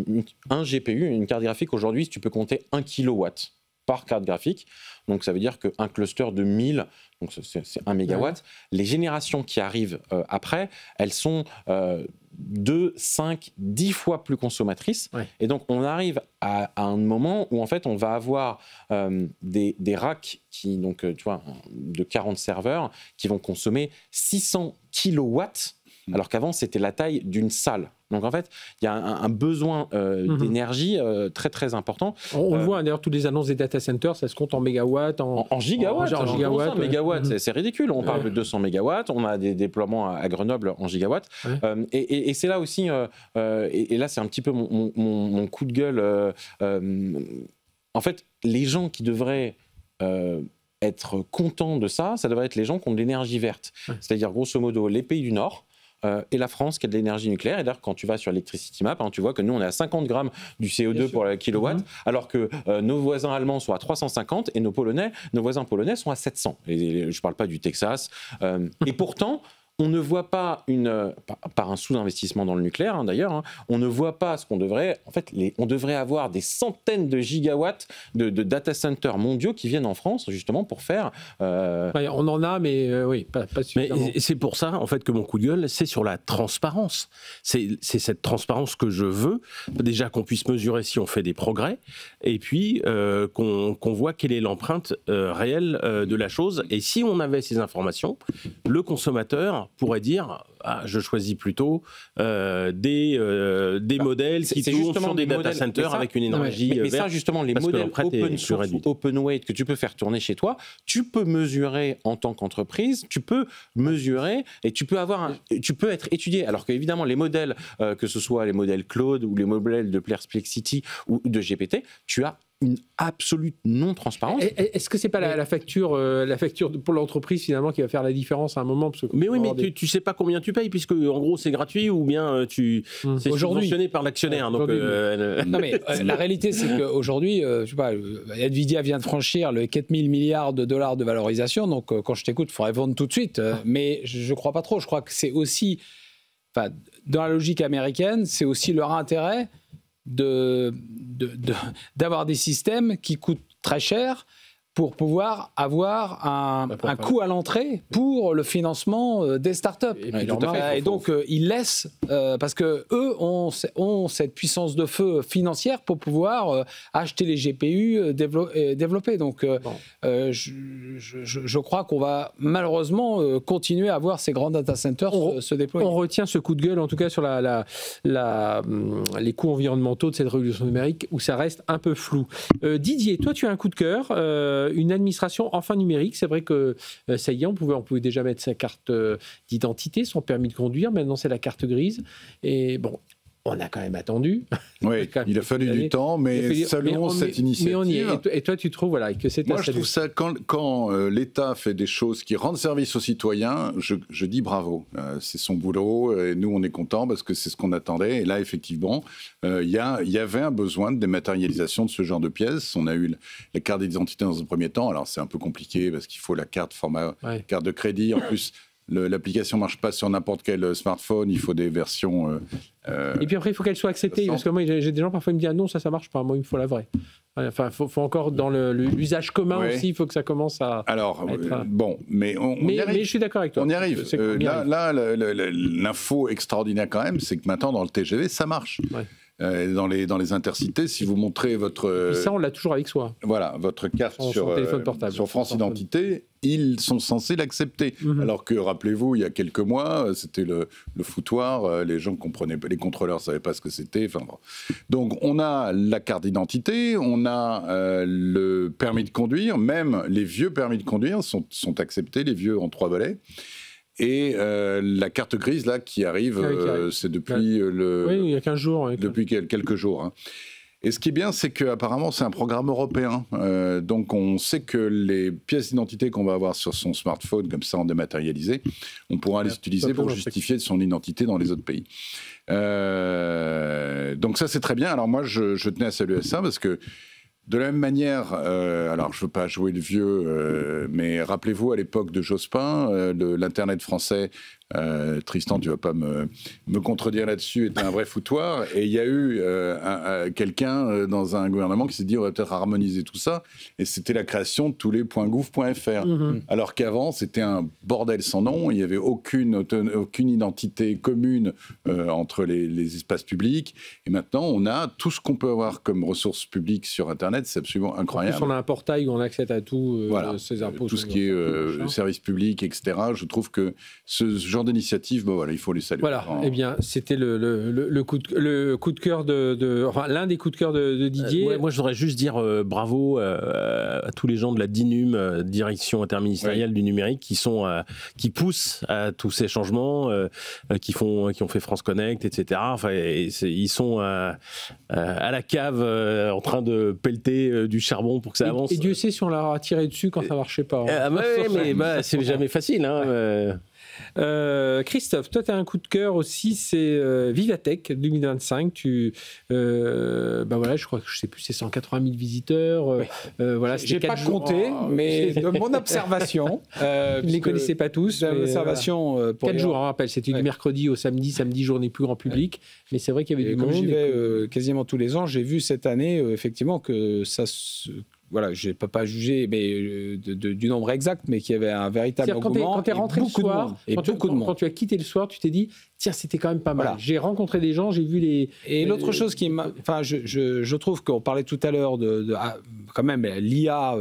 un GPU, une carte graphique aujourd'hui, si tu peux compter 1 kW par carte graphique, donc ça veut dire qu'un cluster de 1000, donc c'est 1 mégawatt, les générations qui arrivent après, elles sont 2, 5, 10 fois plus consommatrices, et donc on arrive à un moment où en fait on va avoir des racks qui, donc, tu vois, de 40 serveurs qui vont consommer 600 kilowatts, alors qu'avant c'était la taille d'une salle. Donc en fait, il y a un besoin d'énergie très très important. On le voit d'ailleurs, toutes les annonces des data centers, ça se compte en mégawatts, en gigawatts. En gigawatts, mégawatts, c'est ridicule. On parle de 200 mégawatts, on a des déploiements à Grenoble en gigawatts. Et c'est là aussi, et là c'est un petit peu mon coup de gueule. En fait, les gens qui devraient être contents de ça, ça devrait être les gens qui ont de l'énergie verte. C'est-à-dire grosso modo les pays du Nord, et la France qui a de l'énergie nucléaire. Et d'ailleurs, quand tu vas sur Electricity Map, tu vois que nous, on est à 50 grammes du CO2 pour la kilowatt, alors que nos voisins allemands sont à 350 et nos voisins polonais sont à 700. Et je ne parle pas du Texas. Et pourtant, on ne voit pas par un sous-investissement dans le nucléaire, d'ailleurs, on ne voit pas ce qu'on devrait. En fait, on devrait avoir des centaines de gigawatts de data centers mondiaux qui viennent en France, justement, pour faire... on en a, mais oui, pas suffisamment. Mais c'est pour ça, en fait, que mon coup de gueule, c'est sur la transparence. C'est cette transparence que je veux. Déjà, qu'on puisse mesurer si on fait des progrès, et puis qu'on voit quelle est l'empreinte réelle de la chose. Et si on avait ces informations, le consommateur pourrait dire je choisis plutôt des modèles qui tournent sur des data centers avec une énergie mais verte. Ça, justement, les modèles open source ou open weight que tu peux faire tourner chez toi, tu peux mesurer en tant qu'entreprise, tu peux mesurer et tu peux être étudié. Alors qu'évidemment, les modèles, que ce soit les modèles Claude ou les modèles de Perplexity ou de GPT, tu as une absolue non-transparence. Est-ce que c'est pas la facture pour l'entreprise finalement qui va faire la différence à un moment Mais oui, mais tu sais pas combien tu payes puisque en gros c'est gratuit ou bien c'est subventionné par l'actionnaire. Donc non mais la réalité c'est qu'aujourd'hui, je sais pas, Nvidia vient de franchir le 4000 milliards de dollars de valorisation. Donc quand je t'écoute, il faudrait vendre tout de suite. Mais je crois pas trop. Je crois que c'est aussi, dans la logique américaine, c'est aussi leur intérêt d'avoir des systèmes qui coûtent très cher pour pouvoir avoir un coût à l'entrée pour le financement des startups. Et donc, ils laissent, parce qu'eux ont cette puissance de feu financière pour pouvoir acheter les GPU développer. Donc, je crois qu'on va malheureusement continuer à voir ces grands data centers se déployer. On retient ce coup de gueule, en tout cas, sur les coûts environnementaux de cette révolution numérique, où ça reste un peu flou. Didier, toi, tu as un coup de cœur. Une administration enfin numérique. C'est vrai que ça y est, on pouvait déjà mettre sa carte d'identité, son permis de conduire. Maintenant, c'est la carte grise. Et bon, on a quand même attendu. Oui, il a fallu du temps, mais saluons cette initiative. Mais on y est. Et toi, tu trouves que c'est... Moi, je trouve ça, quand l'État fait des choses qui rendent service aux citoyens, je dis bravo. C'est son boulot, et nous, on est contents parce que c'est ce qu'on attendait. Et là, effectivement, il y avait un besoin de dématérialisation de ce genre de pièces. On a eu la carte d'identité dans un premier temps. Alors, c'est un peu compliqué parce qu'il faut la carte format carte de crédit. En plus, l'application ne marche pas sur n'importe quel smartphone, il faut des versions... Et puis après, il faut qu'elle soit acceptée, parce que moi, j'ai des gens, parfois, ils me disent « Ah non, ça marche pas, moi, il me faut la vraie ». Enfin, il faut encore, dans l'usage commun aussi, il faut que ça commence à... Alors, bon, mais on y arrive. Mais je suis d'accord avec toi. On y arrive. Là, l'info extraordinaire quand même, c'est que maintenant, dans le TGV, ça marche. Ouais. Dans les intercités, si vous montrez votre... Et ça, on l'a toujours avec soi. Voilà, votre carte sur téléphone portable, sur France Identité, ils sont censés l'accepter. Alors que, rappelez-vous, il y a quelques mois, c'était le foutoir, les gens comprenaient pas, les contrôleurs ne savaient pas ce que c'était. Enfin, bon. Donc, on a la carte d'identité, on a le permis de conduire, même les vieux permis de conduire sont acceptés, les vieux en 3 volets. Et la carte grise, là, qui arrive, c'est depuis il y a 15 jours. Depuis quelques jours. Hein. Et ce qui est bien, c'est qu'apparemment, c'est un programme européen. Donc, on sait que les pièces d'identité qu'on va avoir sur son smartphone, comme ça, en dématérialisé, on pourra les utiliser pour justifier de son identité dans les autres pays. Donc, ça, c'est très bien. Alors, moi, je tenais à saluer ça parce que de la même manière, alors je ne veux pas jouer le vieux, mais rappelez-vous à l'époque de Jospin, l'Internet français, Tristan, tu ne vas pas me contredire là-dessus, était un vrai foutoir. Et il y a eu quelqu'un dans un gouvernement qui s'est dit on va peut-être harmoniser tout ça. Et c'était la création de tous les .gouv.fr. Alors qu'avant, c'était un bordel sans nom. Il n'y avait aucune identité commune entre les espaces publics. Et maintenant, on a tout ce qu'on peut avoir comme ressources publiques sur Internet. C'est absolument incroyable. En plus, on a un portail où on accède à tout, ces impôts. Tout ce qui est service public, etc. Je trouve que ce genre d'initiative, il faut les saluer. Voilà, eh bien, c'était le coup de cœur enfin, l'un des coups de cœur de Didier. Moi, je voudrais juste dire bravo à tous les gens de la DINUM, Direction interministérielle du numérique, qui poussent à tous ces changements, qui ont fait France Connect, etc. Enfin, ils sont à la cave en train de pelleter du charbon pour que ça avance. Et Dieu sait si on leur a tiré dessus quand ça ne marchait pas. Mais c'est jamais facile. Hein, Christophe, toi tu as un coup de cœur aussi, c'est Vivatech 2025. Je crois que je sais plus, c'est 180 000 visiteurs. J'ai pas compté, mais de mon observation, je ne les connaissais pas tous. L'observation pour 4 jours, on rappelle, c'était du mercredi au samedi, journée plus grand public, mais c'est vrai qu'il y avait du monde. J'y vais quasiment tous les ans. J'ai vu cette année effectivement que ça voilà, je ne peux pas juger du nombre exact, mais qu'il y avait un véritable engouement. Quand tu es rentré le soir, quand tu as quitté le soir, tu t'es dit, tiens, c'était quand même pas mal. Voilà. J'ai rencontré des gens, j'ai vu les... Et l'autre chose qui m'a... Enfin, je trouve qu'on parlait tout à l'heure quand même, l'IA,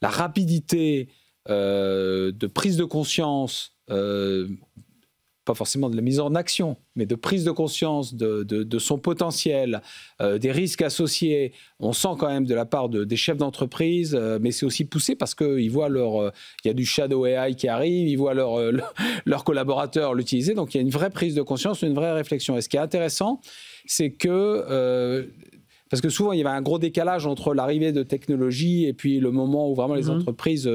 la rapidité de prise de conscience... pas forcément de la mise en action, mais de prise de conscience de son potentiel, des risques associés. On sent quand même de la part des chefs d'entreprise, mais c'est aussi poussé parce qu'ils voient il y a du shadow AI qui arrive, ils voient leurs collaborateurs l'utiliser, donc il y a une vraie prise de conscience, une vraie réflexion. Et ce qui est intéressant, c'est que... parce que souvent, il y avait un gros décalage entre l'arrivée de technologie et puis le moment où vraiment les entreprises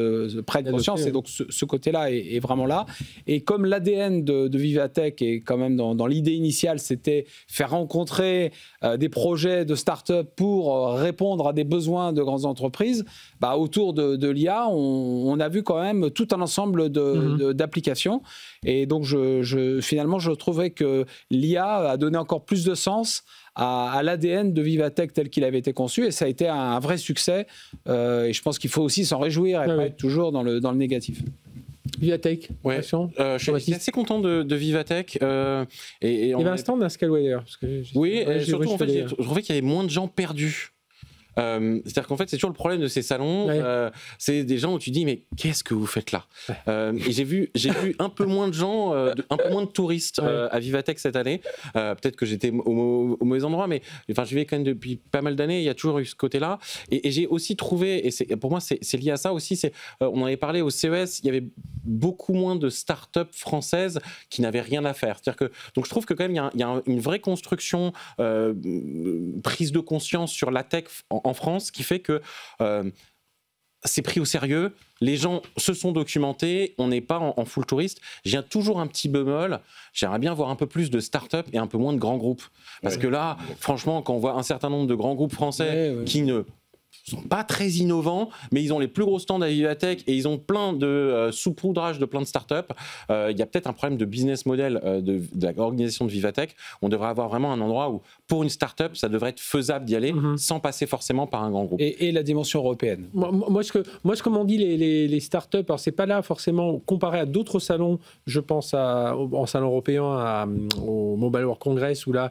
prennent conscience. Et donc, ce côté-là est vraiment là. Et comme l'ADN de Vivatech est quand même dans l'idée initiale, c'était faire rencontrer des projets de start-up pour répondre à des besoins de grandes entreprises, autour de l'IA, on a vu quand même tout un ensemble d'applications. Et donc, finalement, je trouvais que l'IA a donné encore plus de sens à l'ADN de Vivatech tel qu'il avait été conçu, et ça a été un vrai succès. Et je pense qu'il faut aussi s'en réjouir et pas être toujours dans le négatif. Vivatech, ouais. Je suis assez content de Vivatech. Il y avait un stand d'un Scaleway. Oui, surtout en fait, j'ai trouvé qu'il y avait moins de gens perdus. C'est-à-dire qu'en fait, c'est toujours le problème de ces salons. C'est des gens où tu dis, mais qu'est-ce que vous faites là? Et j'ai vu un peu moins de gens, un peu moins de touristes à Vivatech cette année. Peut-être que j'étais au mauvais endroit, mais enfin, je vais quand même depuis pas mal d'années. Il y a toujours eu ce côté-là. Et j'ai aussi trouvé, et pour moi, c'est lié à ça aussi. On en avait parlé au CES. Il y avait beaucoup moins de start-up françaises qui n'avaient rien à faire. C'est-à-dire que, donc, je trouve que quand même, il y a une vraie construction, prise de conscience sur la tech en France, qui fait que c'est pris au sérieux, les gens se sont documentés, on n'est pas en full touriste. J'ai toujours un petit bémol, j'aimerais bien voir un peu plus de start-up et un peu moins de grands groupes. Parce que là, franchement, quand on voit un certain nombre de grands groupes français qui ne sont pas très innovants, mais ils ont les plus gros stands à Vivatech et ils ont plein de saupoudrage de plein de startups. Il y a peut-être un problème de business model de l'organisation de Vivatech. On devrait avoir vraiment un endroit où, pour une startup, ça devrait être faisable d'y aller sans passer forcément par un grand groupe. Et la dimension européenne. Moi, ce que m'ont dit les startups, alors c'est pas là forcément comparé à d'autres salons. Je pense en salon européen, au Mobile World Congress, où là,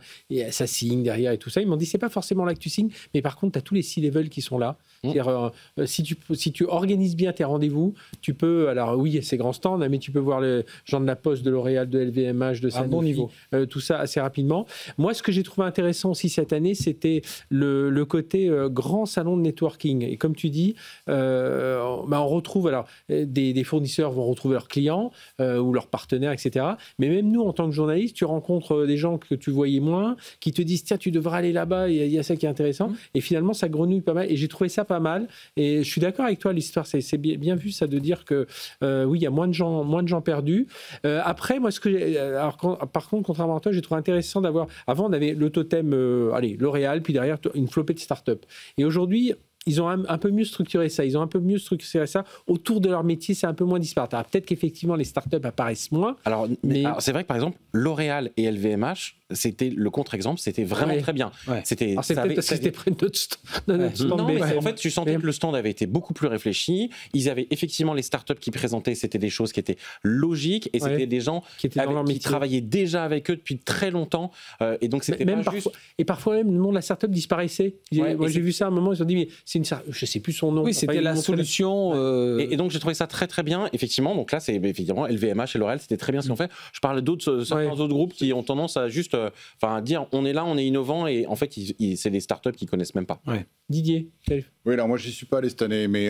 ça signe derrière et tout ça. Ils m'ont dit, c'est pas forcément là que tu signes, mais par contre, tu as tous les C-level qui sont là. C'est-à-dire, si tu organises bien tes rendez-vous, tu peux, alors oui, c'est grand stand, mais tu peux voir les gens de la Poste, de L'Oréal, de LVMH, de Sanofi, bon niveau. Tout ça assez rapidement. Moi, ce que j'ai trouvé intéressant aussi cette année, c'était le côté grand salon de networking. Et comme tu dis, on retrouve, alors, des fournisseurs vont retrouver leurs clients ou leurs partenaires, etc. Mais même nous, en tant que journalistes, tu rencontres des gens que tu voyais moins, qui te disent, tiens, tu devrais aller là-bas, il y a ça qui est intéressant. Et finalement, ça grenouille pas mal. Et j'ai trouvé ça pas mal. Et je suis d'accord avec toi, l'histoire, c'est bien vu ça de dire que oui, il y a moins de gens perdus. Après, moi, par contre, contrairement à toi, j'ai trouvé intéressant d'avoir. Avant, on avait le totem, L'Oréal, puis derrière une flopée de start-up. Et aujourd'hui, ils ont un peu mieux structuré ça. Ils ont un peu mieux structuré ça autour de leur métier. C'est un peu moins disparate. Alors, peut-être qu'effectivement, les startups apparaissent moins. Alors c'est vrai que, par exemple, L'Oréal et LVMH, c'était le contre-exemple. C'était vraiment très bien. Ouais. C'était près de notre stand. Non, mais en fait, tu sentais que le stand avait été beaucoup plus réfléchi. Ils avaient effectivement les startups qui présentaient. C'était des choses qui étaient logiques. Et c'était des gens qui travaillaient déjà avec eux depuis très longtemps. Et donc, c'était pas juste... Et parfois même, le nom de la startup disparaissait. Moi, j'ai vu ça à un moment. Ils ont dit, mais je sais plus son nom. Oui, c'était la solution. Et donc j'ai trouvé ça très très bien. Effectivement, donc là c'est effectivement LVMH et L'Oréal, c'était très bien ce qu'ils ont fait. Je parle certains autres groupes qui ont tendance à juste, dire on est là, on est innovant, et en fait c'est des startups qu'ils connaissent même pas. Ouais. Didier. Oui, alors moi j'y suis pas allé cette année, mais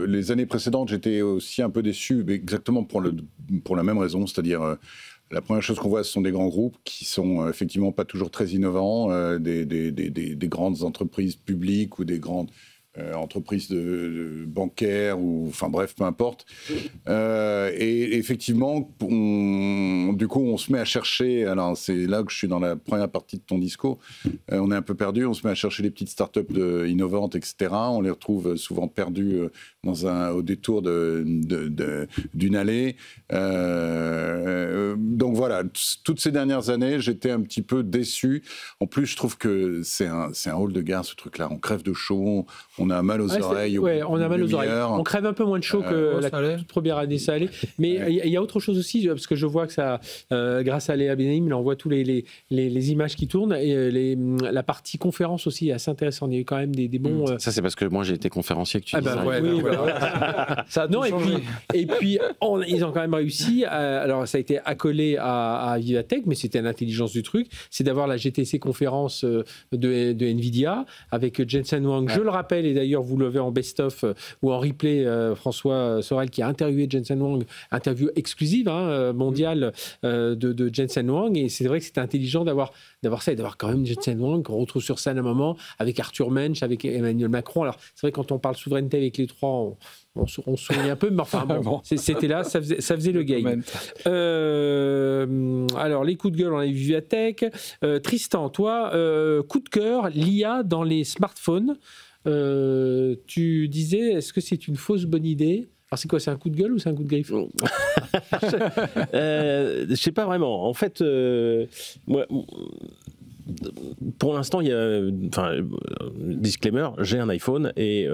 les années précédentes j'étais aussi un peu déçu, mais exactement pour la même raison, c'est-à-dire. La première chose qu'on voit, ce sont des grands groupes qui sont effectivement pas toujours très innovants, des grandes entreprises publiques ou des grandes entreprises bancaires, ou enfin bref, peu importe. Et effectivement, du coup, on se met à chercher. Alors, c'est là que je suis dans la première partie de ton discours. On est un peu perdu. On se met à chercher les petites startups innovantes, etc. On les retrouve souvent perdues au détour d'une allée. Donc voilà, toutes ces dernières années, j'étais un petit peu déçu. En plus, je trouve que c'est un hall de gare, ce truc-là. On crève de chaud, on a mal aux oreilles. On a mal aux oreilles. On crève un peu moins de chaud que la toute première année, ça allait. Mais il y a autre chose aussi, parce que je vois que ça, grâce à Léa Benaïm, on voit tous les images qui tournent, et la partie conférence aussi est assez intéressante. Il y a eu quand même des bons. Ça, c'est parce que moi j'ai été conférencier que tu dis ça. Ça non, et puis ils ont quand même réussi. Alors ça a été accolé à Vivatech, mais c'était l'intelligence du truc, c'est d'avoir la GTC conférence de Nvidia avec Jensen Huang. Je le rappelle, et d'ailleurs vous l'avez en best-of ou en replay, François Sorel qui a interviewé Jensen Huang, interview exclusive mondiale de Jensen Huang, et c'est vrai que c'était intelligent d'avoir ça et d'avoir quand même Jensen Huang qu'on retrouve sur scène à un moment avec Arthur Mensch, avec Emmanuel Macron. Alors c'est vrai que quand on parle souveraineté avec les trois, on se sourit un peu, mais enfin bon, c'était là, ça faisait le game. Alors les coups de gueule, on a eu Vivatech. Tristan, toi, coup de cœur, l'IA dans les smartphones. Tu disais, est-ce que c'est une fausse bonne idée? Alors c'est quoi, c'est un coup de gueule ou c'est un coup de griffe? Je sais pas vraiment. En fait, moi, pour l'instant, il y a, disclaimer, j'ai un iPhone et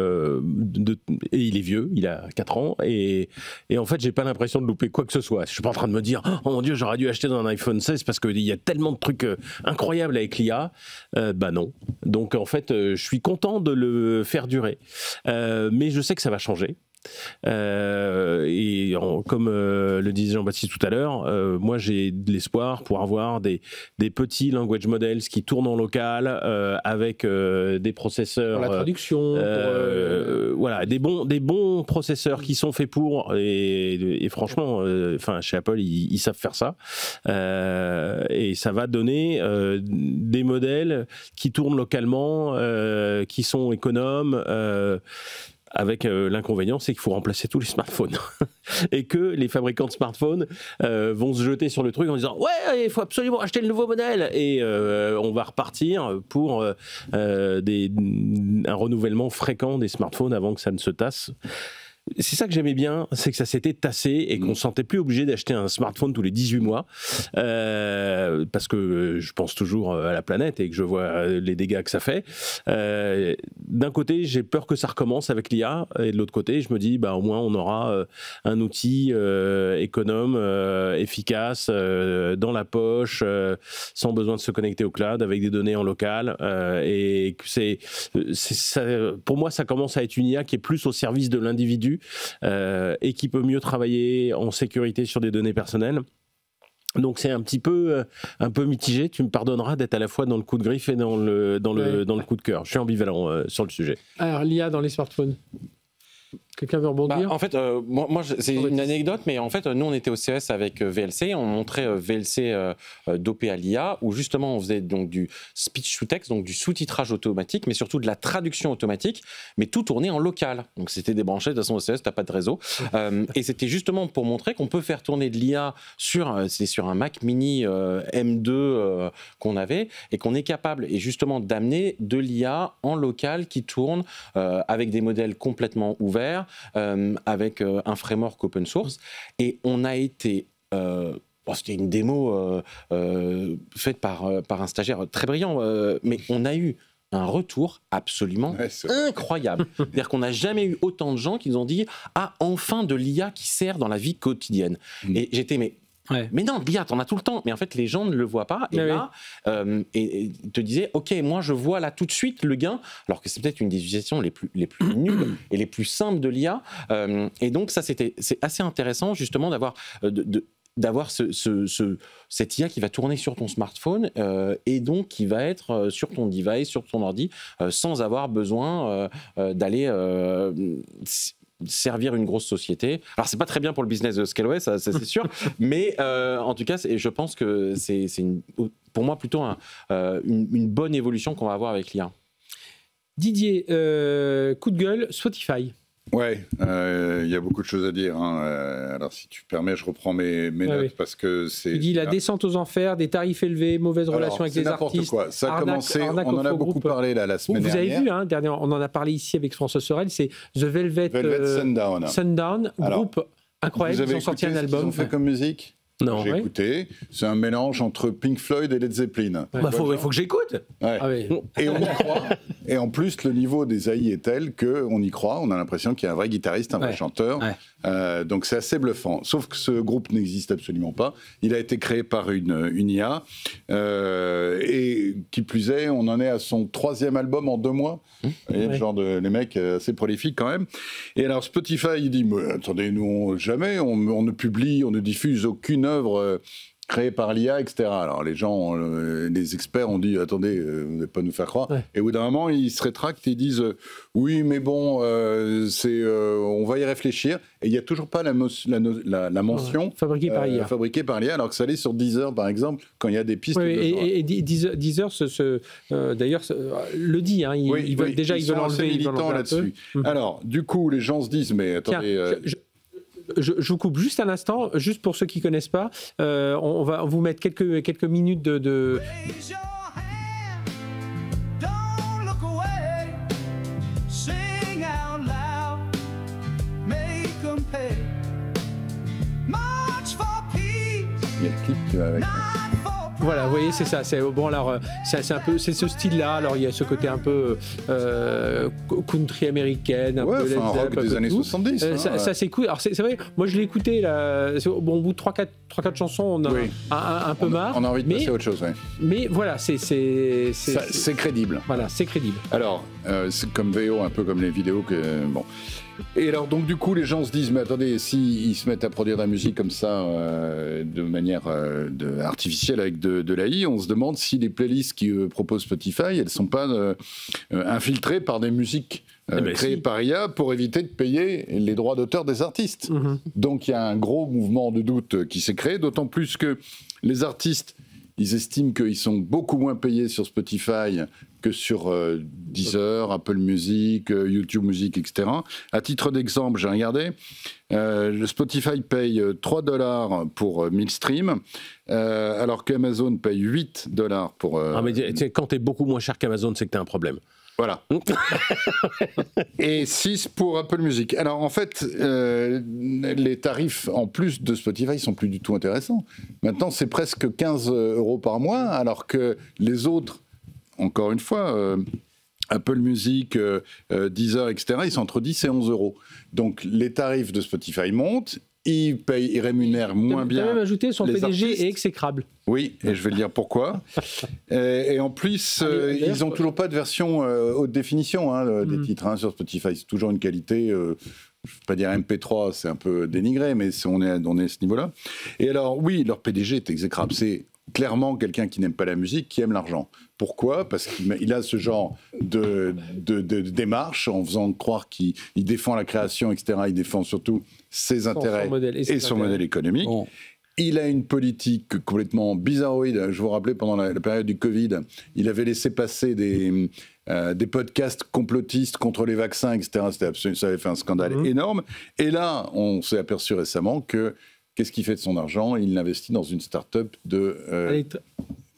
il est vieux, il a 4 ans et en fait, j'ai pas l'impression de louper quoi que ce soit. Je suis pas en train de me dire, oh mon Dieu, j'aurais dû acheter un iPhone 16 parce qu'il y a tellement de trucs incroyables avec l'IA. Bah non. Donc en fait, je suis content de le faire durer, mais je sais que ça va changer. Comme le disait Jean-Baptiste tout à l'heure, moi j'ai de l'espoir pour avoir des petits language models qui tournent en local avec des processeurs. Pour la traduction. Voilà, des bons processeurs qui sont faits pour. Et franchement, chez Apple, ils savent faire ça. Et ça va donner des modèles qui tournent localement, qui sont économes. Avec l'inconvénient, c'est qu'il faut remplacer tous les smartphones et que les fabricants de smartphones vont se jeter sur le truc en disant ouais, il faut absolument acheter le nouveau modèle et on va repartir pour un renouvellement fréquent des smartphones avant que ça ne se tasse. C'est ça que j'aimais bien, c'est que ça s'était tassé et qu'on ne se sentait plus obligé d'acheter un smartphone tous les 18 mois parce que je pense toujours à la planète et que je vois les dégâts que ça fait. D'un côté, j'ai peur que ça recommence avec l'IA et de l'autre côté, je me dis au moins on aura un outil économe, efficace, dans la poche, sans besoin de se connecter au cloud, avec des données en local et que ça, pour moi, ça commence à être une IA qui est plus au service de l'individu et qui peut mieux travailler en sécurité sur des données personnelles. Donc c'est un peu mitigé. Tu me pardonneras d'être à la fois dans le coup de griffe et dans le coup de cœur. Je suis ambivalent sur le sujet. Alors l'IA dans les smartphones. Quelqu'un veut rebondir ? En fait, moi c'est une anecdote, mais en fait, nous, on était au CES avec VLC, on montrait VLC dopé à l'IA, où justement, on faisait donc du speech to text, donc du sous-titrage automatique, mais surtout de la traduction automatique, mais tout tourné en local. Donc, c'était débranché, de toute façon, au CES, t'as pas de réseau. Et c'était justement pour montrer qu'on peut faire tourner de l'IA sur un Mac Mini M2 qu'on avait, et qu'on est capable, et justement, d'amener de l'IA en local qui tourne avec des modèles complètement ouverts, avec un framework open source, et on a été c'était une démo faite par un stagiaire très brillant, mais on a eu un retour absolument incroyable. C'est-à-dire qu'on n'a jamais eu autant de gens qui nous ont dit « Ah, enfin de l'IA qui sert dans la vie quotidienne ». Et j'étais mais non, l'IA, t'en as tout le temps. Mais en fait, les gens ne le voient pas. Et là, et te disaient, OK, moi, je vois là tout de suite le gain, alors que c'est peut-être une des utilisations les plus nulles et les plus simples de l'IA. Et donc, ça, c'est assez intéressant, justement, d'avoir cette IA qui va tourner sur ton smartphone et donc qui va être sur ton device, sur ton ordi, sans avoir besoin d'aller servir une grosse société. Alors, c'est pas très bien pour le business de Scaleway, ça c'est sûr, mais en tout cas, je pense que c'est pour moi plutôt une bonne évolution qu'on va avoir avec l'IA. Didier, coup de gueule, Spotify. Ouais, y a beaucoup de choses à dire. Alors, si tu permets, je reprends mes notes parce que c'est. Il dit la descente aux enfers, des tarifs élevés, mauvaise relation avec les artistes. Quoi. Ça a commencé, on en a beaucoup parlé la semaine dernière. Vous avez vu, on en a parlé ici avec François Sorel, c'est The Velvet Sundown, groupe incroyable, ils ont sorti un album. Ils ont fait comme musique. Non, j'ai écouté. C'est un mélange entre Pink Floyd et Led Zeppelin. Il faut que j'écoute. Ouais. Ah oui. Et on y croit. Et en plus, le niveau des AI est tel qu'on y croit. On a l'impression qu'il y a un vrai guitariste, un vrai chanteur. Donc c'est assez bluffant. Sauf que ce groupe n'existe absolument pas. Il a été créé par une IA. Et qui plus est, on en est à son 3e album en 2 mois. Les mecs assez prolifiques quand même. Et alors Spotify, il dit mais attendez, nous jamais, on ne publie, on ne diffuse aucune œuvre créée par l'IA, etc. Alors les gens, les experts ont dit attendez, vous n'allez pas nous faire croire. Et au bout d'un moment, ils se rétractent et ils disent oui, mais bon, on va y réfléchir. Et il n'y a toujours pas la mention fabriquée par l'IA. Fabriquée par l'IA, alors que ça allait sur Deezer, par exemple, quand il y a des pistes. Et Deezer, d'ailleurs, le dit. Ils veulent enlever. Militants là-dessus. Alors, du coup, les gens se disent mais attendez. Je vous coupe juste un instant, juste pour ceux qui ne connaissent pas. On va vous mettre quelques minutes de... Il y a le clip qui va avec. Voilà, vous voyez, c'est ça. C'est bon, alors c'est un peu, c'est ce style-là. Alors il y a ce côté un peu country américaine, un peu un rock des années 70. Ça c'est cool. Alors c'est vrai, moi je l'ai écouté là. Bon, au bout de 3-4 chansons, on a un peu marre. On a envie de passer à autre chose. Mais voilà, c'est crédible. Voilà, c'est crédible. Alors, c'est comme VO, un peu comme les vidéos que bon. Et alors, donc, du coup, les gens se disent, mais attendez, s'ils se mettent à produire de la musique comme ça, de manière artificielle avec de l'AI, on se demande si les playlists qui proposent Spotify, elles ne sont pas infiltrées par des musiques créées par IA pour éviter de payer les droits d'auteur des artistes. Donc, il y a un gros mouvement de doute qui s'est créé, d'autant plus que les artistes, ils estiment qu'ils sont beaucoup moins payés sur Spotify que sur Deezer, Apple Music, YouTube Music, etc. À titre d'exemple, j'ai regardé, le Spotify paye $3 pour 1000 streams, alors qu'Amazon paye $8 pour... mais quand tu es beaucoup moins cher qu'Amazon, c'est que tu as un problème. Voilà. Et 6 pour Apple Music. Alors en fait, les tarifs en plus de Spotify sont plus du tout intéressants. Maintenant, c'est presque 15 € par mois, alors que les autres, encore une fois, Apple Music, Deezer, etc., ils sont entre 10 et 11 €. Donc les tarifs de Spotify montent. Ils rémunèrent moins bien. Tu as même ajouté son PDG est exécrable. Oui, et je vais le dire pourquoi. Et en plus, ils n'ont toujours pas de version haute définition des titres sur Spotify. C'est toujours une qualité, je ne vais pas dire MP3, c'est un peu dénigré, mais on est à ce niveau-là. Et alors, oui, leur PDG est exécrable. C'est clairement quelqu'un qui n'aime pas la musique, qui aime l'argent. Pourquoi ? Parce qu'il a ce genre de démarche en faisant croire qu'il défend la création, etc. Il défend surtout ses intérêts et son modèle économique. Bon. Il a une politique complètement bizarroïde. Je vous rappelais, pendant la période du Covid, il avait laissé passer des podcasts complotistes contre les vaccins, etc. Ça avait fait un scandale énorme. Et là, on s'est aperçu récemment que qu'est-ce qu'il fait de son argent ? Il l'investit dans une start-up